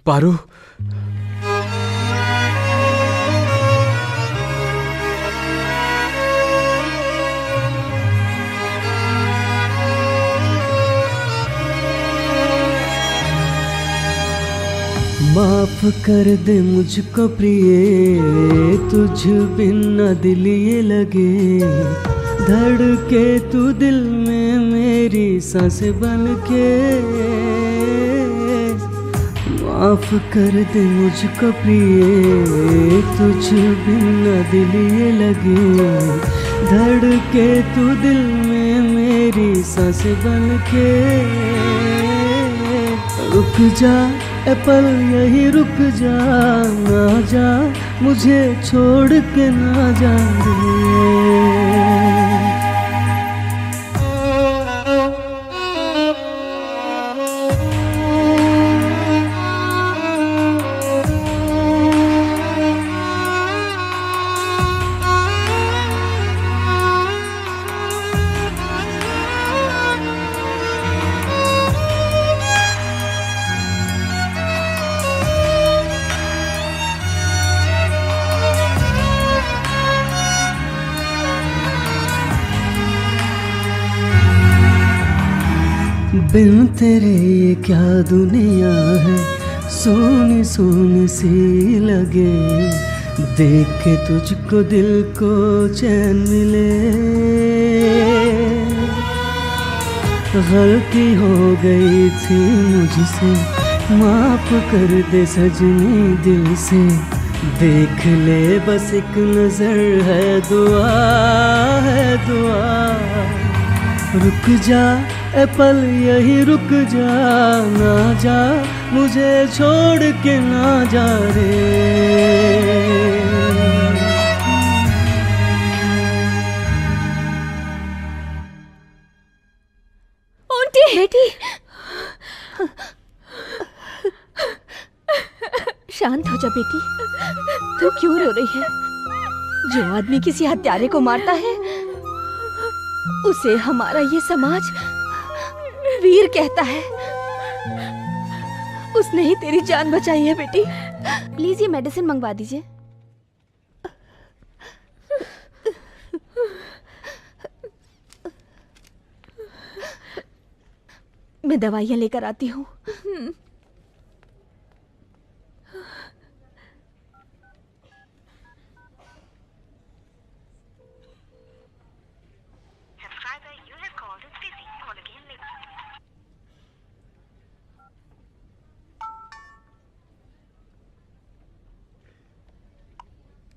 Speaker 1: पारू,
Speaker 15: माफ कर दे मुझको प्रिय, तुझ बिन न दिल ये लगे, धड़के तू दिल में मेरी सांस बन के। माफ कर दे मुझको प्रिय, तुझ बिन न दिल ये लगे, धड़के तू दिल में मेरी सांस बन के। रुक जा ए पल यही रुक जा, ना जा मुझे छोड़ के ना जा रे। बिन तेरे ये क्या दुनिया है, सोनी सोनी सी लगे। देख के तुझको दिल को चैन मिले। गलती हो गई थी मुझसे, माफ कर दे सजनी दिल से। देख ले बस एक नजर है दुआ, है दुआ। रुक जा ए पल यही रुक जा, ना जा मुझे छोड़ के ना जा रे।
Speaker 12: बेटी शांत हो जा बेटी। तू क्यों रो रही है? जो आदमी किसी हत्यारे को मारता है उसे हमारा ये समाज वीर कहता है। उसने ही तेरी जान बचाई है बेटी। प्लीज ये मेडिसिन मंगवा दीजिए। मैं दवाइयाँ लेकर आती हूँ।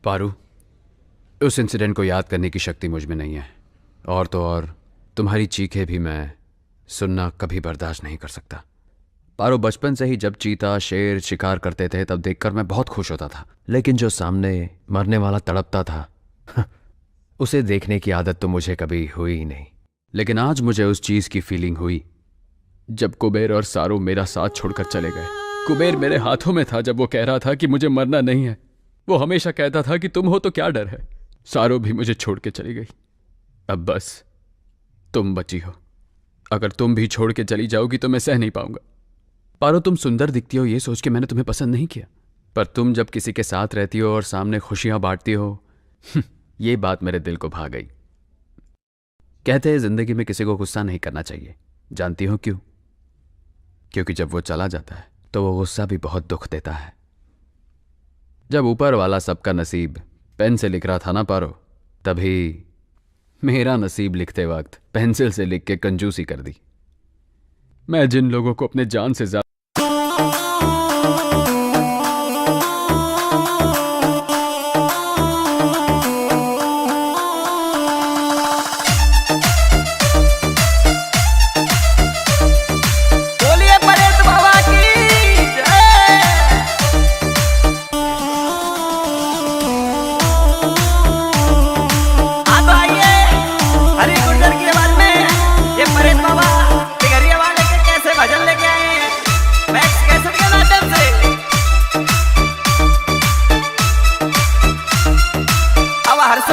Speaker 5: पारू, उस इंसिडेंट को याद करने की शक्ति मुझ में नहीं है, और तो और तुम्हारी चीखें भी मैं सुनना कभी बर्दाश्त नहीं कर सकता। पारो, बचपन से ही जब चीता शेर शिकार करते थे तब देखकर मैं बहुत खुश होता था, लेकिन जो सामने मरने वाला तड़पता था उसे देखने की आदत तो मुझे कभी हुई ही नहीं। लेकिन आज मुझे उस चीज की फीलिंग हुई जब कुबेर और सारू मेरा साथ छोड़कर चले गए। कुबेर मेरे हाथों में था जब वो कह रहा था कि मुझे मरना नहीं है। वो हमेशा कहता था कि तुम हो तो क्या डर है। सारू भी मुझे छोड़ के चली गई। अब बस तुम बची हो। अगर तुम भी छोड़ के चली जाओगी तो मैं सह नहीं पाऊंगा। पारो, तुम सुंदर दिखती हो ये सोच के मैंने तुम्हें पसंद नहीं किया, पर तुम जब किसी के साथ रहती हो और सामने खुशियां बांटती हो ये बात मेरे दिल को भा गई। कहते हैं जिंदगी में किसी को गुस्सा नहीं करना चाहिए। जानती हो क्यों? क्योंकि जब वो चला जाता है तो वो गुस्सा भी बहुत दुख देता है। जब ऊपर वाला सबका नसीब पेन से लिख रहा था ना पारो, तभी मेरा नसीब लिखते वक्त पेंसिल से लिख के कंजूसी कर दी। मैं जिन लोगों को अपने जान से ज्यादा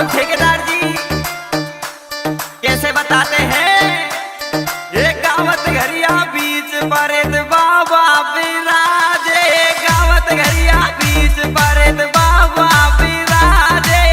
Speaker 6: ठेकेदार जी कैसे बताते हैं, ये गावत घरिया बीच परेत बाबा विराजे, गावत घरिया बीच परेत बाबा विराजे।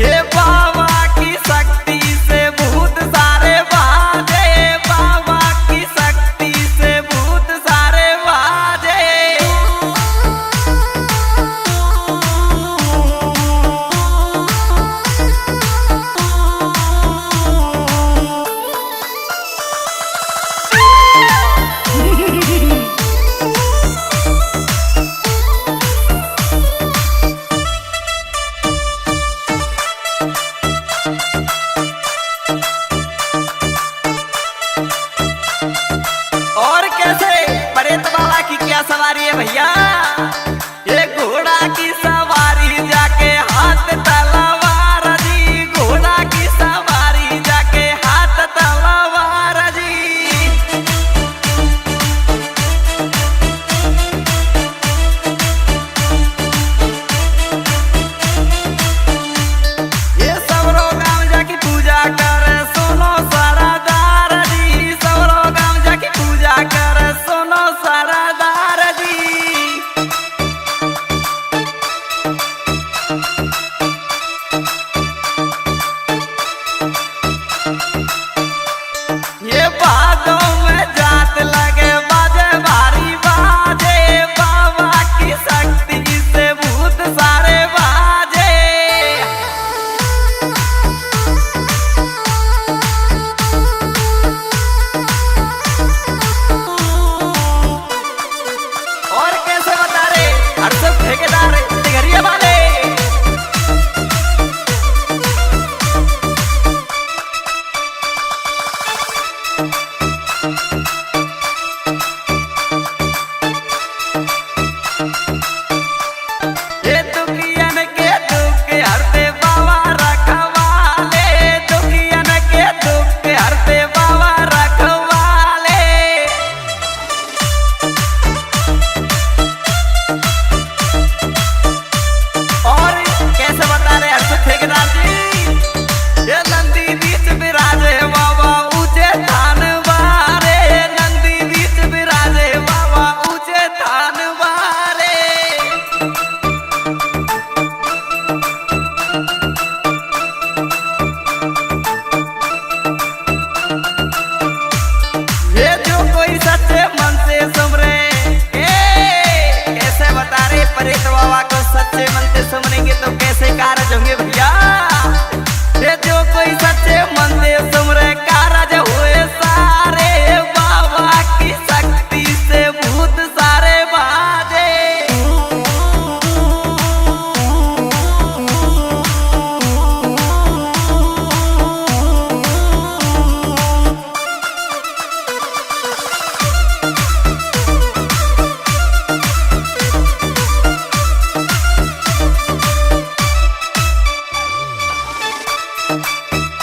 Speaker 6: ये बाबा की शक्ति से भूत सारे भागे, बाबा की शक्ति से भूत सारे भागे। दुश्मनेंगे तो कैसे कारज होंगे भैया। ये जो कोई सच्चे मन से सुमरे कारज हुए सारे, बाबा की शक्ति से भूत सारे भागे।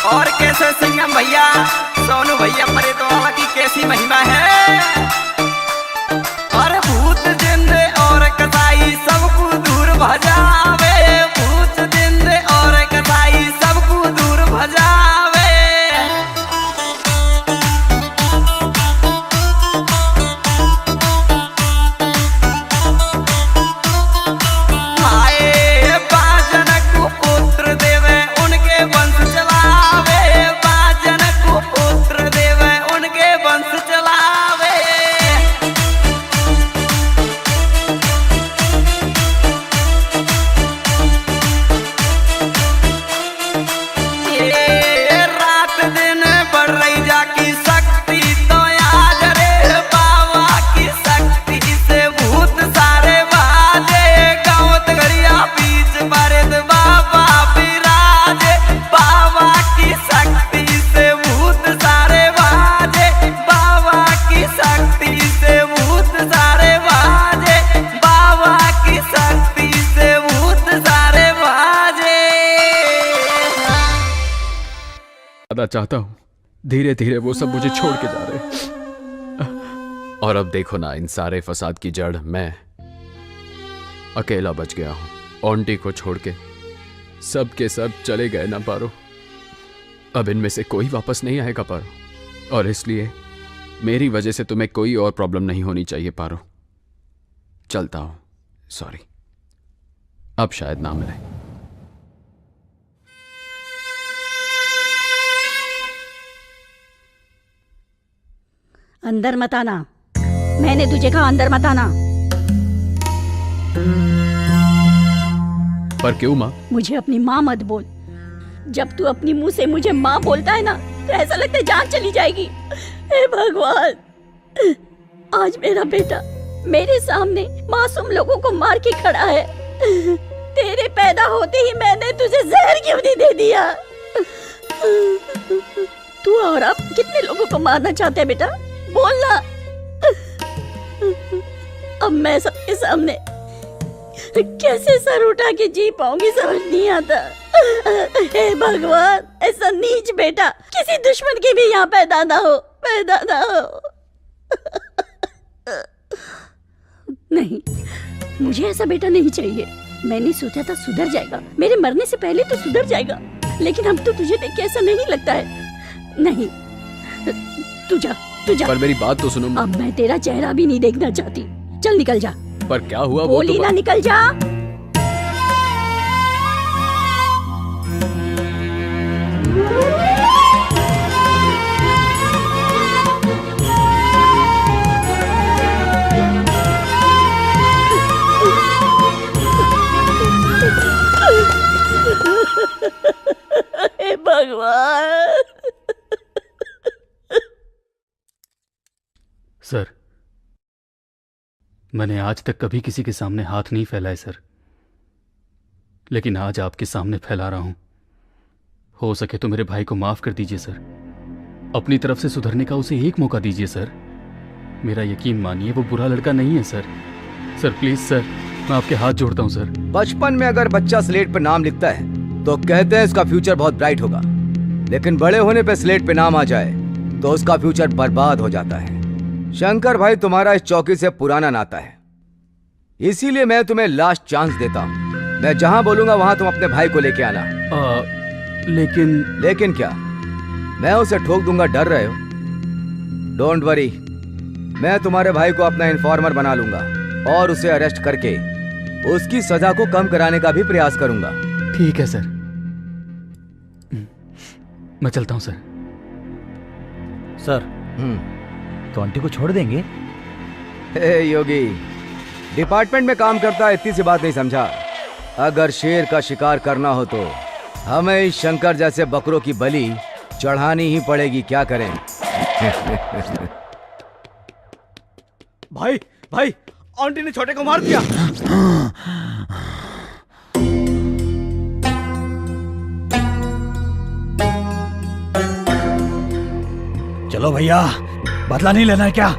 Speaker 6: और कैसे सिंघम भैया, सोनू भैया, परेतो वाला की कैसी महिमा है। और भूत जिंदे और कसाई सबको दूर भजावे, भूत जिंदे और कसाई सबको दूर भजावे। आए बाजन को पुत्र देवे उनके वंश चलावे, बाजन को पुत्र देवे उनके वंश चलावे। ये रात दिन बढ़ रही जाकी शक्ति तो आज रे, बाबा की शक्ति से भूत सारे बाजे। गाँव तगड़िया बीच बरद बाबा विराजे, बाबा की शक्ति से भूत सारे बाजे, बाबा की शक्ति से भूत सारे बाजे, बाबा की शक्ति से भूत सारे बाजे।
Speaker 5: ज्यादा चाहता हूँ, धीरे धीरे वो सब मुझे छोड़ के जा रहे हैं। और अब देखो ना, इन सारे फसाद की जड़ मैं अकेला बच गया हूँ। ऑन्टी को छोड़ के सब के सब चले गए ना पारो। अब इनमें से कोई वापस नहीं आएगा पारो, और इसलिए मेरी वजह से तुम्हें कोई और प्रॉब्लम नहीं होनी चाहिए पारो। चलता हूँ, सॉरी, अब शायद ना मिले।
Speaker 7: अंदर मत आना, मैंने तुझे कहा अंदर मत आना।
Speaker 5: पर क्यों माँ?
Speaker 7: मुझे अपनी माँ मत बोल। जब तू अपनी मुंह से मुझे माँ बोलता है ना, तो ऐसा लगता है जान चली जाएगी। हे भगवान, आज मेरा बेटा मेरे सामने मासूम लोगों को मार के खड़ा है। तेरे पैदा होते ही मैंने तुझे जहर क्यों नहीं दे दिया? तू और अब कितने लोगों को मारना चाहते हैं बेटा, बोलना। अब मैं सबके सामने कैसे सर उठा के जी पाऊंगी, समझ नहीं आता। हे भगवान, ऐसा नीच बेटा किसी दुश्मन के भी यहाँ पैदा ना हो, पैदा ना हो। नहीं, मुझे ऐसा बेटा नहीं चाहिए। मैंने सोचा था सुधर जाएगा, मेरे मरने से पहले तो सुधर जाएगा, लेकिन अब तो तुझे देख के ऐसा नहीं लगता है। नहीं, तू जा, तू जा।
Speaker 5: पर मेरी बात तो सुनो।
Speaker 7: अब मैं तेरा चेहरा भी नहीं देखना चाहती। चल निकल जा।
Speaker 5: पर क्या हुआ?
Speaker 7: बोली ना, निकल जा। हे भगवान।
Speaker 1: सर, मैंने आज तक कभी किसी के सामने हाथ नहीं फैलाए सर, लेकिन आज आपके सामने फैला रहा हूं। हो सके तो मेरे भाई को माफ कर दीजिए सर। अपनी तरफ से सुधरने का उसे एक मौका दीजिए सर। मेरा यकीन मानिए, वो बुरा लड़का नहीं है सर। सर प्लीज सर, मैं आपके हाथ जोड़ता हूं सर।
Speaker 10: बचपन में अगर बच्चा स्लेट पर नाम लिखता है तो कहते हैं उसका फ्यूचर बहुत ब्राइट होगा, लेकिन बड़े होने पे स्लेट पे नाम आ जाए तो उसका फ्यूचर बर्बाद हो जाता है। शंकर भाई, तुम्हारा इस चौकी से पुराना नाता है, इसीलिए मैं तुम्हें लास्ट चांस देता हूँ। मैं जहाँ बोलूंगा वहाँ तुम अपने भाई को लेके आना। लेकिन क्या? मैं उसे ठोक दूंगा, डर रहे हो? डोंट वरी, मैं तुम्हारे भाई को अपना इन्फॉर्मर बना लूंगा और उसे अरेस्ट करके उसकी सजा को कम कराने का भी प्रयास करूंगा।
Speaker 1: ठीक है सर, मैं चलता हूं सर।
Speaker 16: सर, तो आंटी को छोड़ देंगे?
Speaker 10: हे योगी, डिपार्टमेंट में काम करता है, इतनी सी बात नहीं समझा? अगर शेर का शिकार करना हो तो हमें इस शंकर जैसे बकरों की बलि चढ़ानी ही पड़ेगी। क्या करें?
Speaker 3: भाई भाई, आंटी ने छोटे को मार दिया। चलो भैया, बदला नहीं लेना है क्या?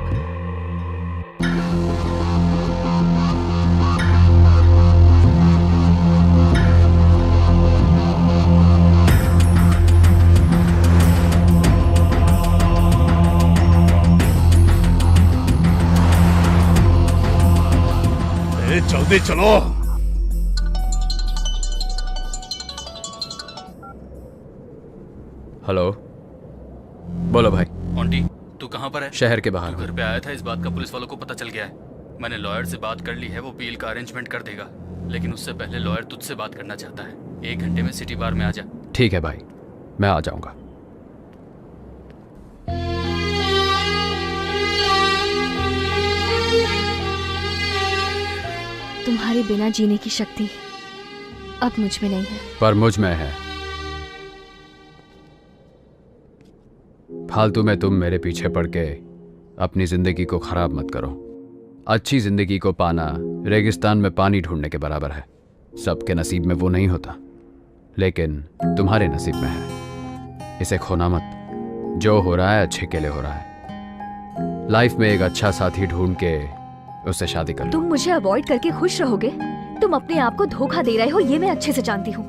Speaker 2: जल्दी चलो।
Speaker 5: हेलो, बोलो भाई।
Speaker 1: ऑन्टी, तू कहाँ पर है?
Speaker 5: शहर के बाहर।
Speaker 1: तू घर पे आया था, इस बात का पुलिस वालों को पता चल गया है। मैंने लॉयर से बात कर ली है, वो बेल का अरेंजमेंट कर देगा। लेकिन उससे पहले लॉयर तुझसे बात करना चाहता है। 1 घंटे में सिटी बार में आ जा।
Speaker 5: ठीक है भाई, मैं आ जाऊंगा।
Speaker 11: तुम्हारे बिना जीने की शक्ति अब मुझ में नहीं है।
Speaker 5: पर मुझ में है। फालतू में तुम मेरे पीछे पड़ के अपनी जिंदगी को खराब मत करो। अच्छी जिंदगी को पाना रेगिस्तान में पानी ढूंढने के बराबर है। सबके नसीब में वो नहीं होता, लेकिन तुम्हारे नसीब में है। इसे खोना मत। जो हो रहा है अच्छे के लिए हो रहा है। लाइफ में एक अच्छा साथी ढूंढ के उससे शादी कर लो।
Speaker 11: तुम मुझे अवॉइड करके खुश रहोगे? तुम अपने आप को धोखा दे रहे हो, ये मैं अच्छे से जानती हूँ।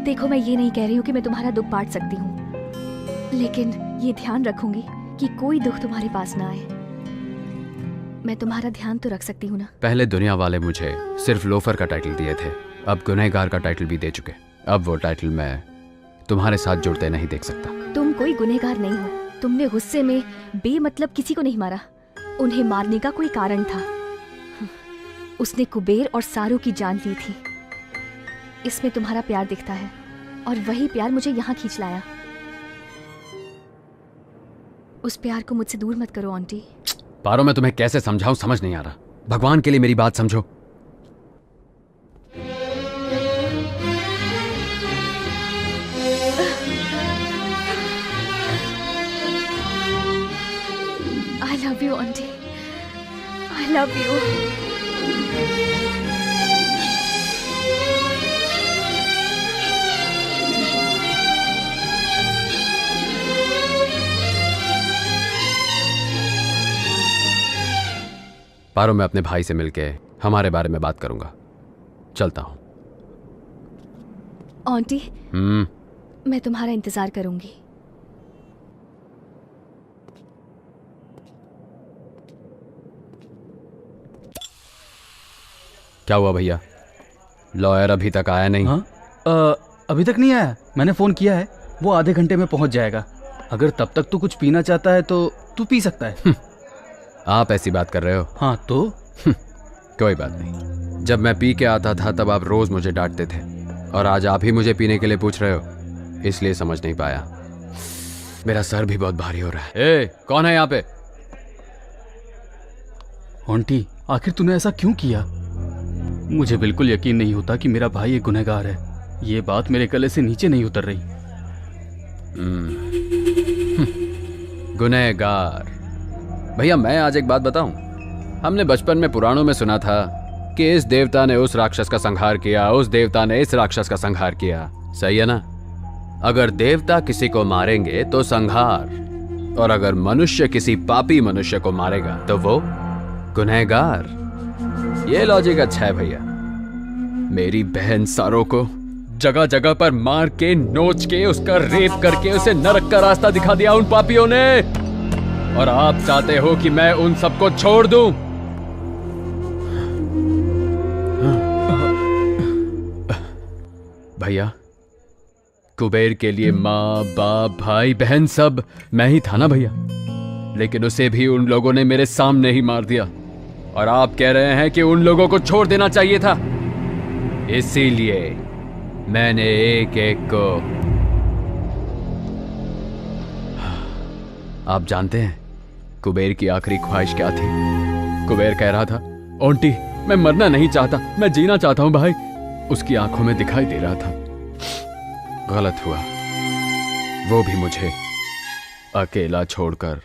Speaker 11: देखो, मैं ये नहीं कह रही हूँ कि मैं तुम्हारा दुख बांट सकती हूँ, लेकिन ये ध्यान रखूंगी कि कोई दुख तुम्हारे पास ना आए। मैं तुम्हारा ध्यान तो रख सकती हूँ ना।
Speaker 5: पहले दुनिया वाले मुझे सिर्फ लोफर का टाइटल दिए थे, अब गुनहगार का टाइटल भी दे चुके। अब वो टाइटल मैं तुम्हारे साथ जुड़ते नहीं देख सकता।
Speaker 11: तुम कोई गुनहगार नहीं हो। तुमने गुस्से में बेमतलब किसी को नहीं मारा। उन्हें मारने का कोई कारण था। उसने कुबेर और सारू की जान ली थी। इसमें तुम्हारा प्यार दिखता है, और वही प्यार मुझे यहाँ खींच लाया। उस प्यार को मुझसे दूर मत करो आंटी।
Speaker 5: पारो, मैं तुम्हें कैसे समझाऊं, समझ नहीं आ रहा। भगवान के लिए मेरी बात समझो।
Speaker 11: I love you, auntie. I love you.
Speaker 5: पारो, मैं अपने भाई से मिलके हमारे बारे में बात करूंगा। चलता हूं।
Speaker 11: आंटी, मैं तुम्हारा इंतजार करूंगी।
Speaker 5: क्या हुआ भैया? लॉयर अभी तक आया नहीं?
Speaker 1: हाँ? अभी तक नहीं आया। मैंने फोन किया है, वो आधे घंटे में पहुंच जाएगा। अगर तब तक तू कुछ पीना चाहता है तो तू पी सकता है।
Speaker 5: आप ऐसी बात कर रहे हो?
Speaker 1: हाँ तो
Speaker 5: कोई बात नहीं। जब मैं पी के आता था तब आप रोज मुझे डांटते थे, और आज आप ही मुझे पीने के लिए पूछ रहे हो, इसलिए समझ नहीं पाया। मेरा सर भी बहुत भारी हो रहा है। ए, कौन है यहाँ पे?
Speaker 1: आंटी, आखिर तूने ऐसा क्यों किया? मुझे बिल्कुल यकीन नहीं होता कि मेरा भाई एक गुनहगार है। ये बात मेरे गले से नीचे नहीं उतर रही।
Speaker 5: गुनहगार? भैया, मैं आज एक बात बताऊं। हमने बचपन में पुराणों में सुना था कि इस देवता ने उस राक्षस का संहार किया, उस देवता ने इस राक्षस का संहार किया। सही है ना? अगर देवता किसी को मारेंगे तो संहार, और अगर मनुष्य किसी पापी मनुष्य को मारेगा तो वो गुनहगार। ये लॉजिक अच्छा है भैया। मेरी बहन सारो को जगह जगह पर मार के, नोच के, उसका रेप करके उसे नरक का रास्ता दिखा दिया उन पापियों ने, और आप चाहते हो कि मैं उन सबको छोड़ दूं? भैया, कुबेर के लिए माँ, बाप, भाई, बहन सब मैं ही था ना भैया। लेकिन उसे भी उन लोगों ने मेरे सामने ही मार दिया, और आप कह रहे हैं कि उन लोगों को छोड़ देना चाहिए था। इसीलिए मैंने एक एक को। आप जानते हैं कुबेर की आखिरी ख्वाहिश क्या थी? कुबेर कह रहा था, आंटी मैं मरना नहीं चाहता, मैं जीना चाहता हूं भाई। उसकी आंखों में दिखाई दे रहा था। गलत हुआ, वो भी मुझे अकेला छोड़कर।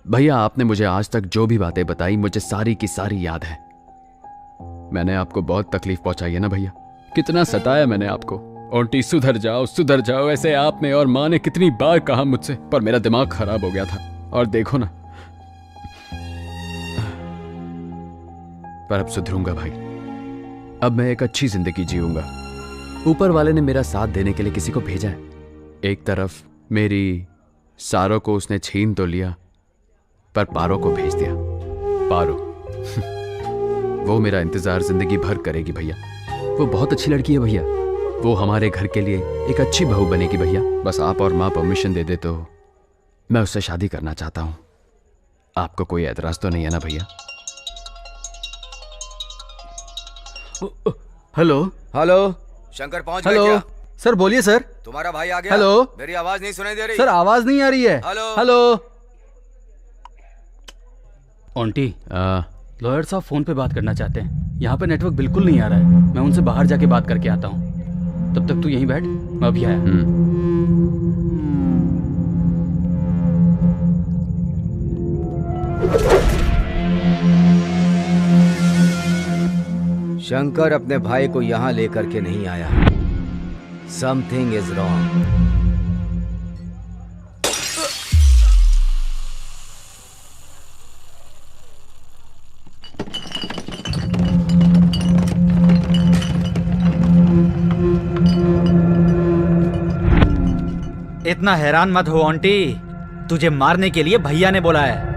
Speaker 5: भैया, आपने मुझे आज तक जो भी बातें बताई, मुझे सारी की सारी याद है। मैंने आपको बहुत तकलीफ पहुंचाई है ना भैया, कितना सताया मैंने आपको। आंटी सुधर जाओ, ऐसे आपने और माँ ने कितनी बार कहा मुझसे, पर मेरा दिमाग खराब हो गया था। और देखो ना, पर अब सुधरूंगा भाई। अब मैं एक अच्छी जिंदगी जीऊंगा। ऊपर वाले ने मेरा साथ देने के लिए किसी को भेजा है। एक तरफ मेरी सारों को उसने छीन तो लिया, पर पारो को भेज दिया। पारो वो मेरा इंतजार जिंदगी भर करेगी भैया। वो बहुत अच्छी लड़की है भैया, वो हमारे घर के लिए एक अच्छी बहू बनेगी भैया। बस आप और माँ परमिशन दे दे तो मैं उससे शादी करना चाहता हूँ। आपको कोई एतराज तो नहीं है ना भैया?
Speaker 16: हेलो
Speaker 10: हेलो, शंकर पहुंच गए
Speaker 16: हेलो
Speaker 10: क्या?
Speaker 16: सर, बोलिए सर।
Speaker 10: तुम्हारा भाई आ गया?
Speaker 16: हेलो,
Speaker 10: मेरी आवाज नहीं सुनाई दे रही?
Speaker 16: सर आवाज नहीं आ रही है।
Speaker 10: Hello
Speaker 16: hello.
Speaker 1: आंटी, लॉयर साहब फोन पे बात करना चाहते हैं। यहाँ पे नेटवर्क बिल्कुल नहीं आ रहा है। मैं उनसे बाहर जाके बात करके आता हूँ। तब तक तू यहीं बैठ, मैं अभी आया।
Speaker 10: शंकर अपने भाई को यहाँ लेकर के नहीं आया। Something is wrong.
Speaker 13: इतना हैरान मत हो आंटी, तुझे मारने के लिए भैया ने बोला है।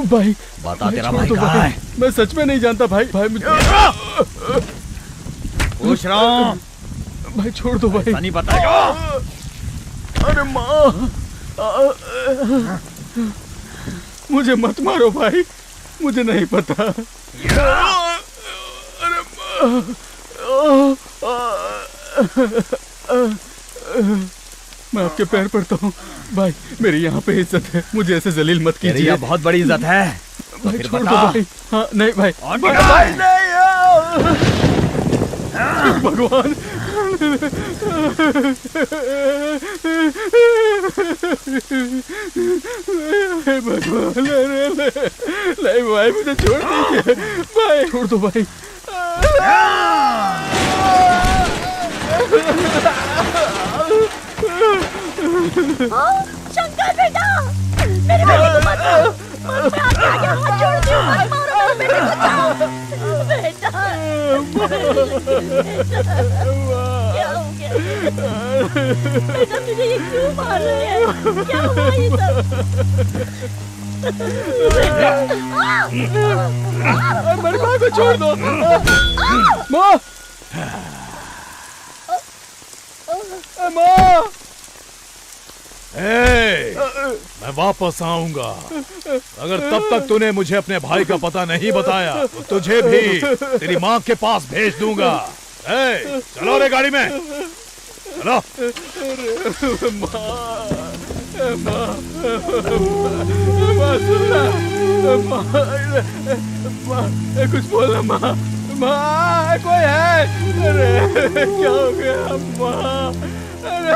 Speaker 16: भाई
Speaker 9: बता, तेरा भाई कहाँ है?
Speaker 16: मैं सच में नहीं जानता भाई। भाई मुझे
Speaker 9: पूछ रहा हूँ।
Speaker 16: भाई छोड़ दो भाई।
Speaker 9: नहीं बताएगा।
Speaker 16: अरे माँ, मुझे मत मारो भाई, मुझे नहीं पता। अरे मैं आपके पैर पड़ता हूँ भाई, मेरी यहाँ पे इज्जत है, मुझे ऐसे जलील मत कीजिए।
Speaker 9: यहाँ बहुत बड़ी इज्जत है।
Speaker 16: भाई
Speaker 9: फिर
Speaker 16: छोड़ दो
Speaker 9: बता।
Speaker 16: भाई। हाँ नहीं भाई,
Speaker 9: भाई
Speaker 16: भगवान। भगवान, नहीं भाई, मुझे छोड़ दीजिए भाई, छोड़ दो भाई।
Speaker 7: शंकर बेटा, मेरे बेटे को मत मारो। मैं आपके आगे हाथ जोड़ती हूँ, मत मारो मेरे बेटे को। जाओ बेटा, क्या हो गया बेटा, तुझे ये क्यों मार रहे हैं? क्या हुआ ये सब?
Speaker 16: मेरी माँ को छोड़ दो। माँ, माँ,
Speaker 2: मैं वापस आऊंगा। अगर तब तक तूने मुझे अपने भाई का पता नहीं बताया तो तुझे भी तेरी माँ के पास भेज दूंगा। चलो रे गाड़ी में, चलो।
Speaker 16: कुछ बोलना माँ, माँ कोई है? अरे क्या हो गया माँ? अरे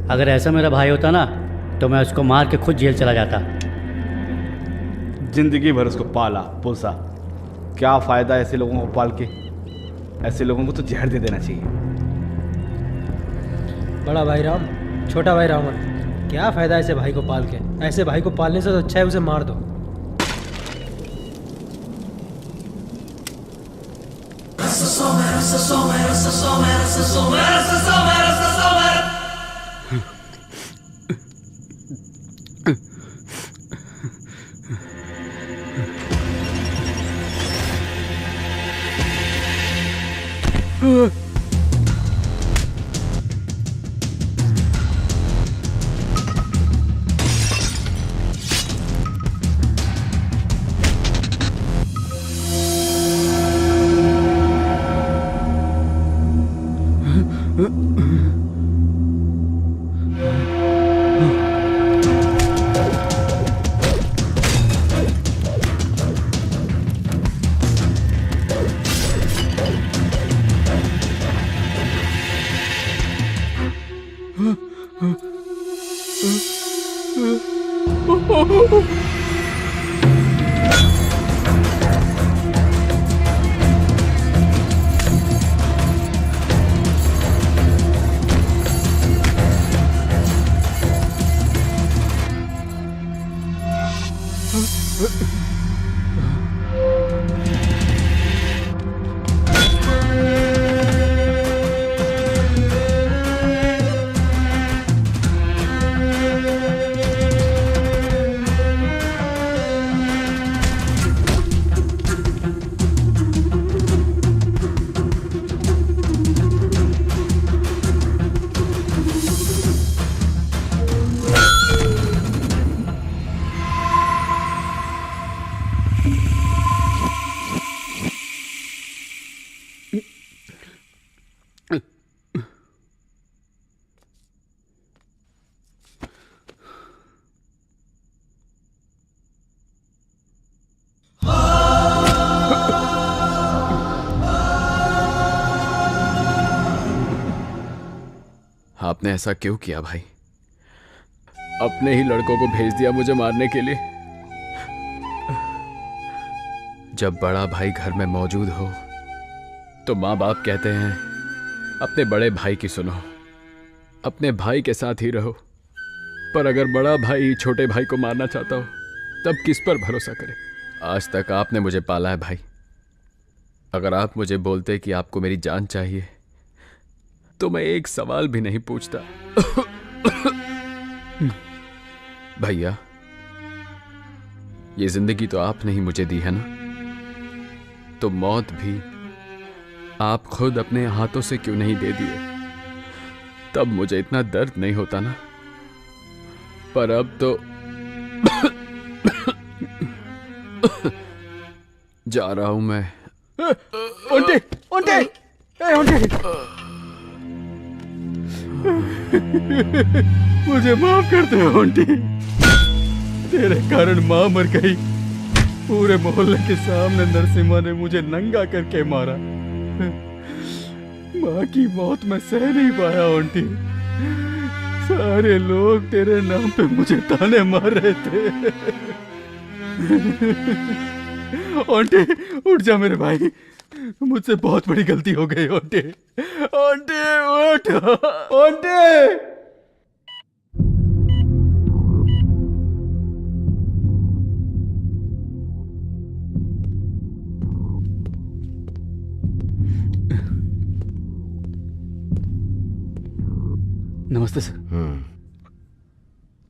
Speaker 3: अगर ऐसा मेरा भाई होता ना तो मैं उसको मार के खुद जेल चला जाता।
Speaker 17: जिंदगी भर उसको पाला पोसा, क्या फायदा ऐसे लोगों को पाल के? ऐसे लोगों को तो जहर दे देना चाहिए।
Speaker 8: बड़ा भाई राम, छोटा भाई रावण, क्या फायदा ऐसे भाई को पाल के? ऐसे भाई को पालने से तो अच्छा है उसे मार दो।
Speaker 5: आपने ऐसा क्यों किया भाई? अपने ही लड़कों को भेज दिया मुझे मारने के लिए। जब बड़ा भाई घर में मौजूद हो तो माँ बाप कहते हैं अपने बड़े भाई की सुनो, अपने भाई के साथ ही रहो। पर अगर बड़ा भाई छोटे भाई को मारना चाहता हो तब किस पर भरोसा करे? आज तक आपने मुझे पाला है भाई। अगर आप मुझे बोलते कि आपको मेरी जान चाहिए तो मैं एक सवाल भी नहीं पूछता। भैया, ये जिंदगी तो आपने ही मुझे दी है ना, तो मौत भी आप खुद अपने हाथों से क्यों नहीं दे दिए? तब मुझे इतना दर्द नहीं होता ना। पर अब तो जा रहा हूं मैं।
Speaker 16: ओंटे, ओंटे, ओंटे। मुझे माफ कर दे ओंटी, तेरे कारण माँ मर गई। पूरे मोहल्ले के सामने नरसिम्हा ने मुझे नंगा करके मारा। माँ की मौत मैं सह नहीं पाया ओंटी। सारे लोग तेरे नाम पे मुझे ताने मार रहे थे। ओंटी उठ जा मेरे भाई, मुझसे बहुत बड़ी गलती हो गई ओंटी। ओंटी उठ, ओंटी।
Speaker 1: नमस्ते सर।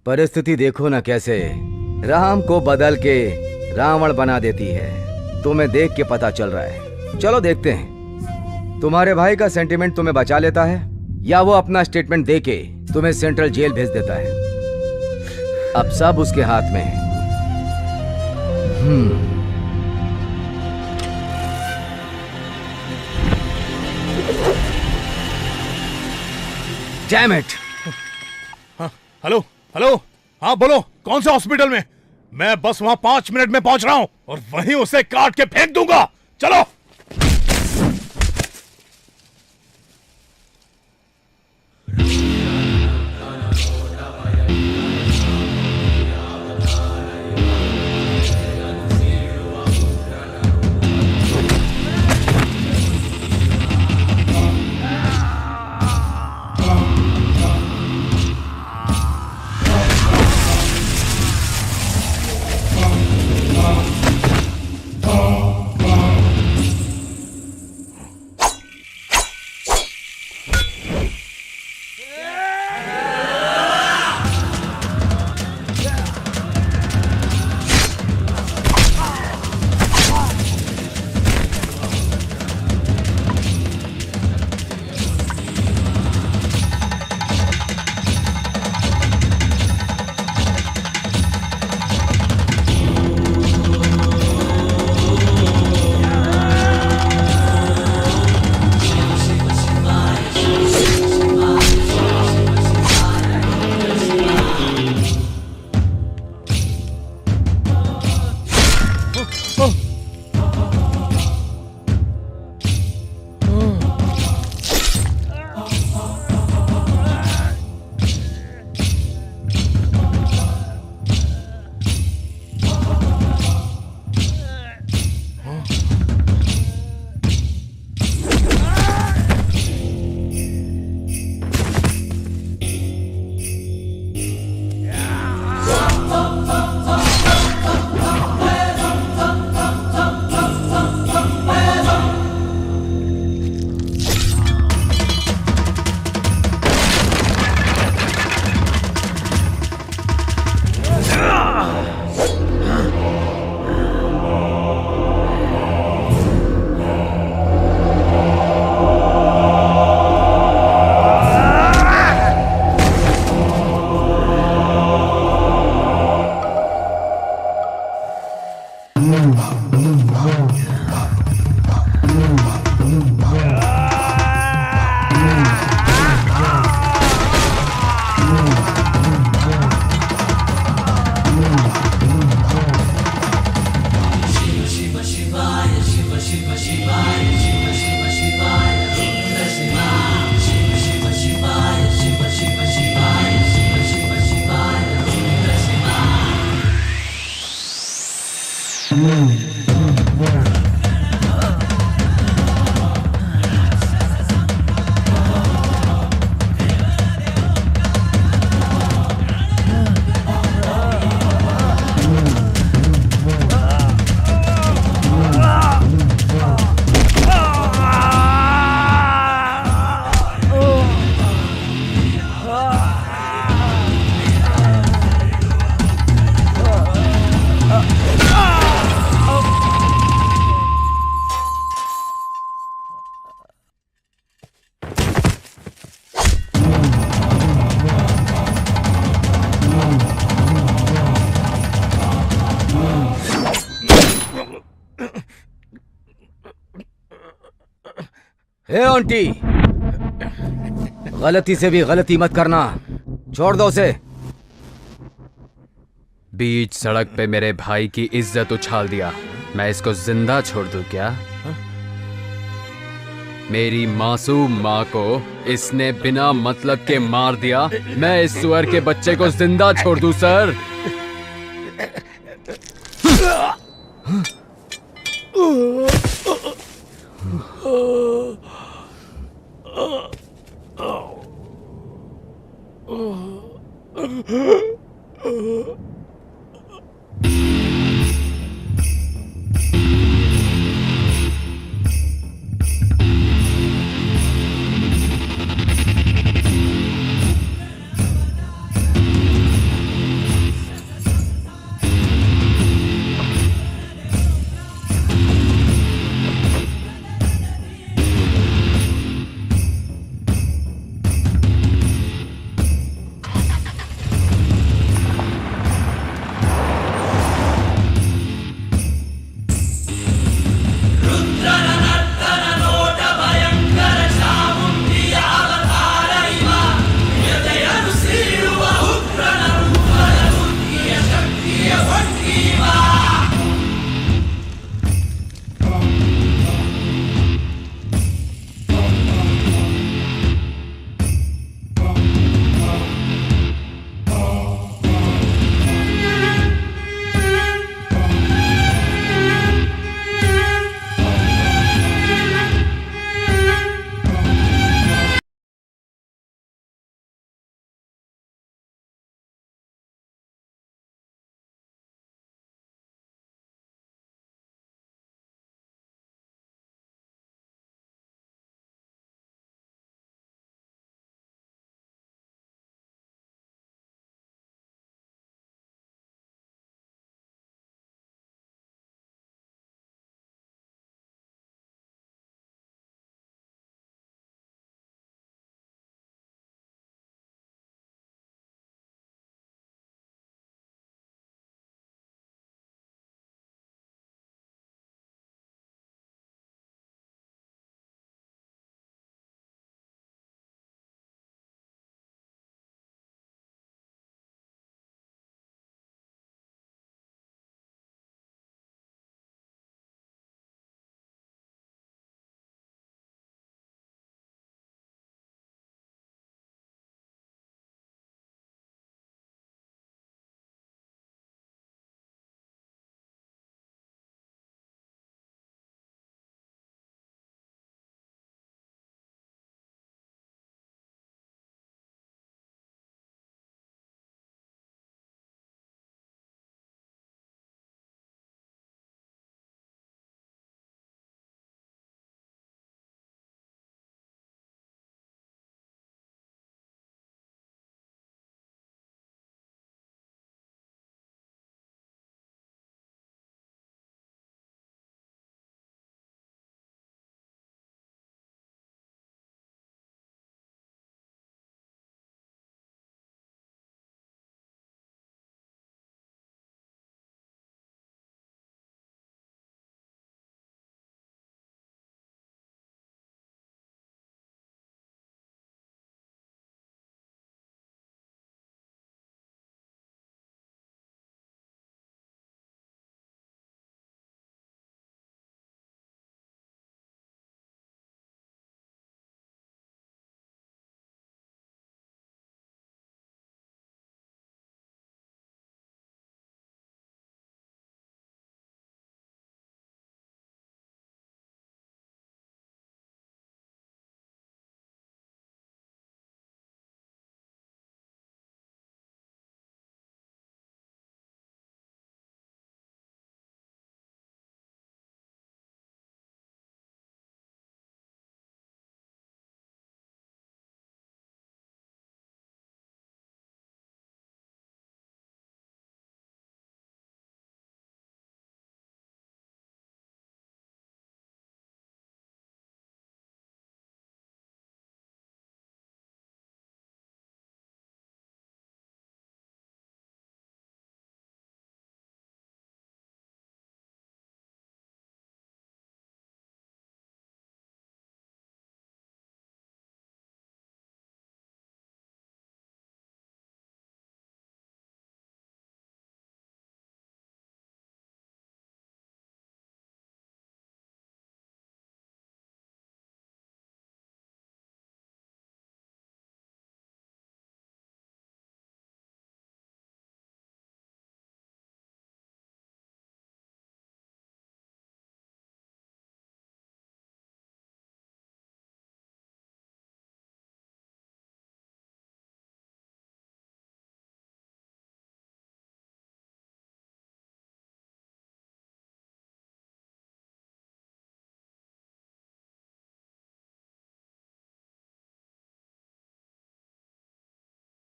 Speaker 10: परिस्थिति देखो ना कैसे राम को बदल के रावण बना देती है। तुम्हें देख के पता चल रहा है। चलो देखते हैं तुम्हारे भाई का सेंटिमेंट तुम्हें बचा लेता है या वो अपना स्टेटमेंट देके तुम्हें सेंट्रल जेल भेज देता है। अब सब उसके हाथ में है। Damn it!
Speaker 2: हाँ, हेलो हेलो, हाँ बोलो, कौन से हॉस्पिटल में? मैं बस वहां 5 मिनट में पहुंच रहा हूं और वहीं उसे काट के फेंक दूंगा। चलो।
Speaker 10: हे आंटी, गलती से भी गलती मत करना, छोड़ दो उसे।
Speaker 5: बीच सड़क पे मेरे भाई की इज्जत उछाल दिया, मैं इसको जिंदा छोड़ दूं क्या? मेरी मासूम माँ को इसने बिना मतलब के मार दिया, मैं इस सुअर के बच्चे को जिंदा छोड़ दूं सर?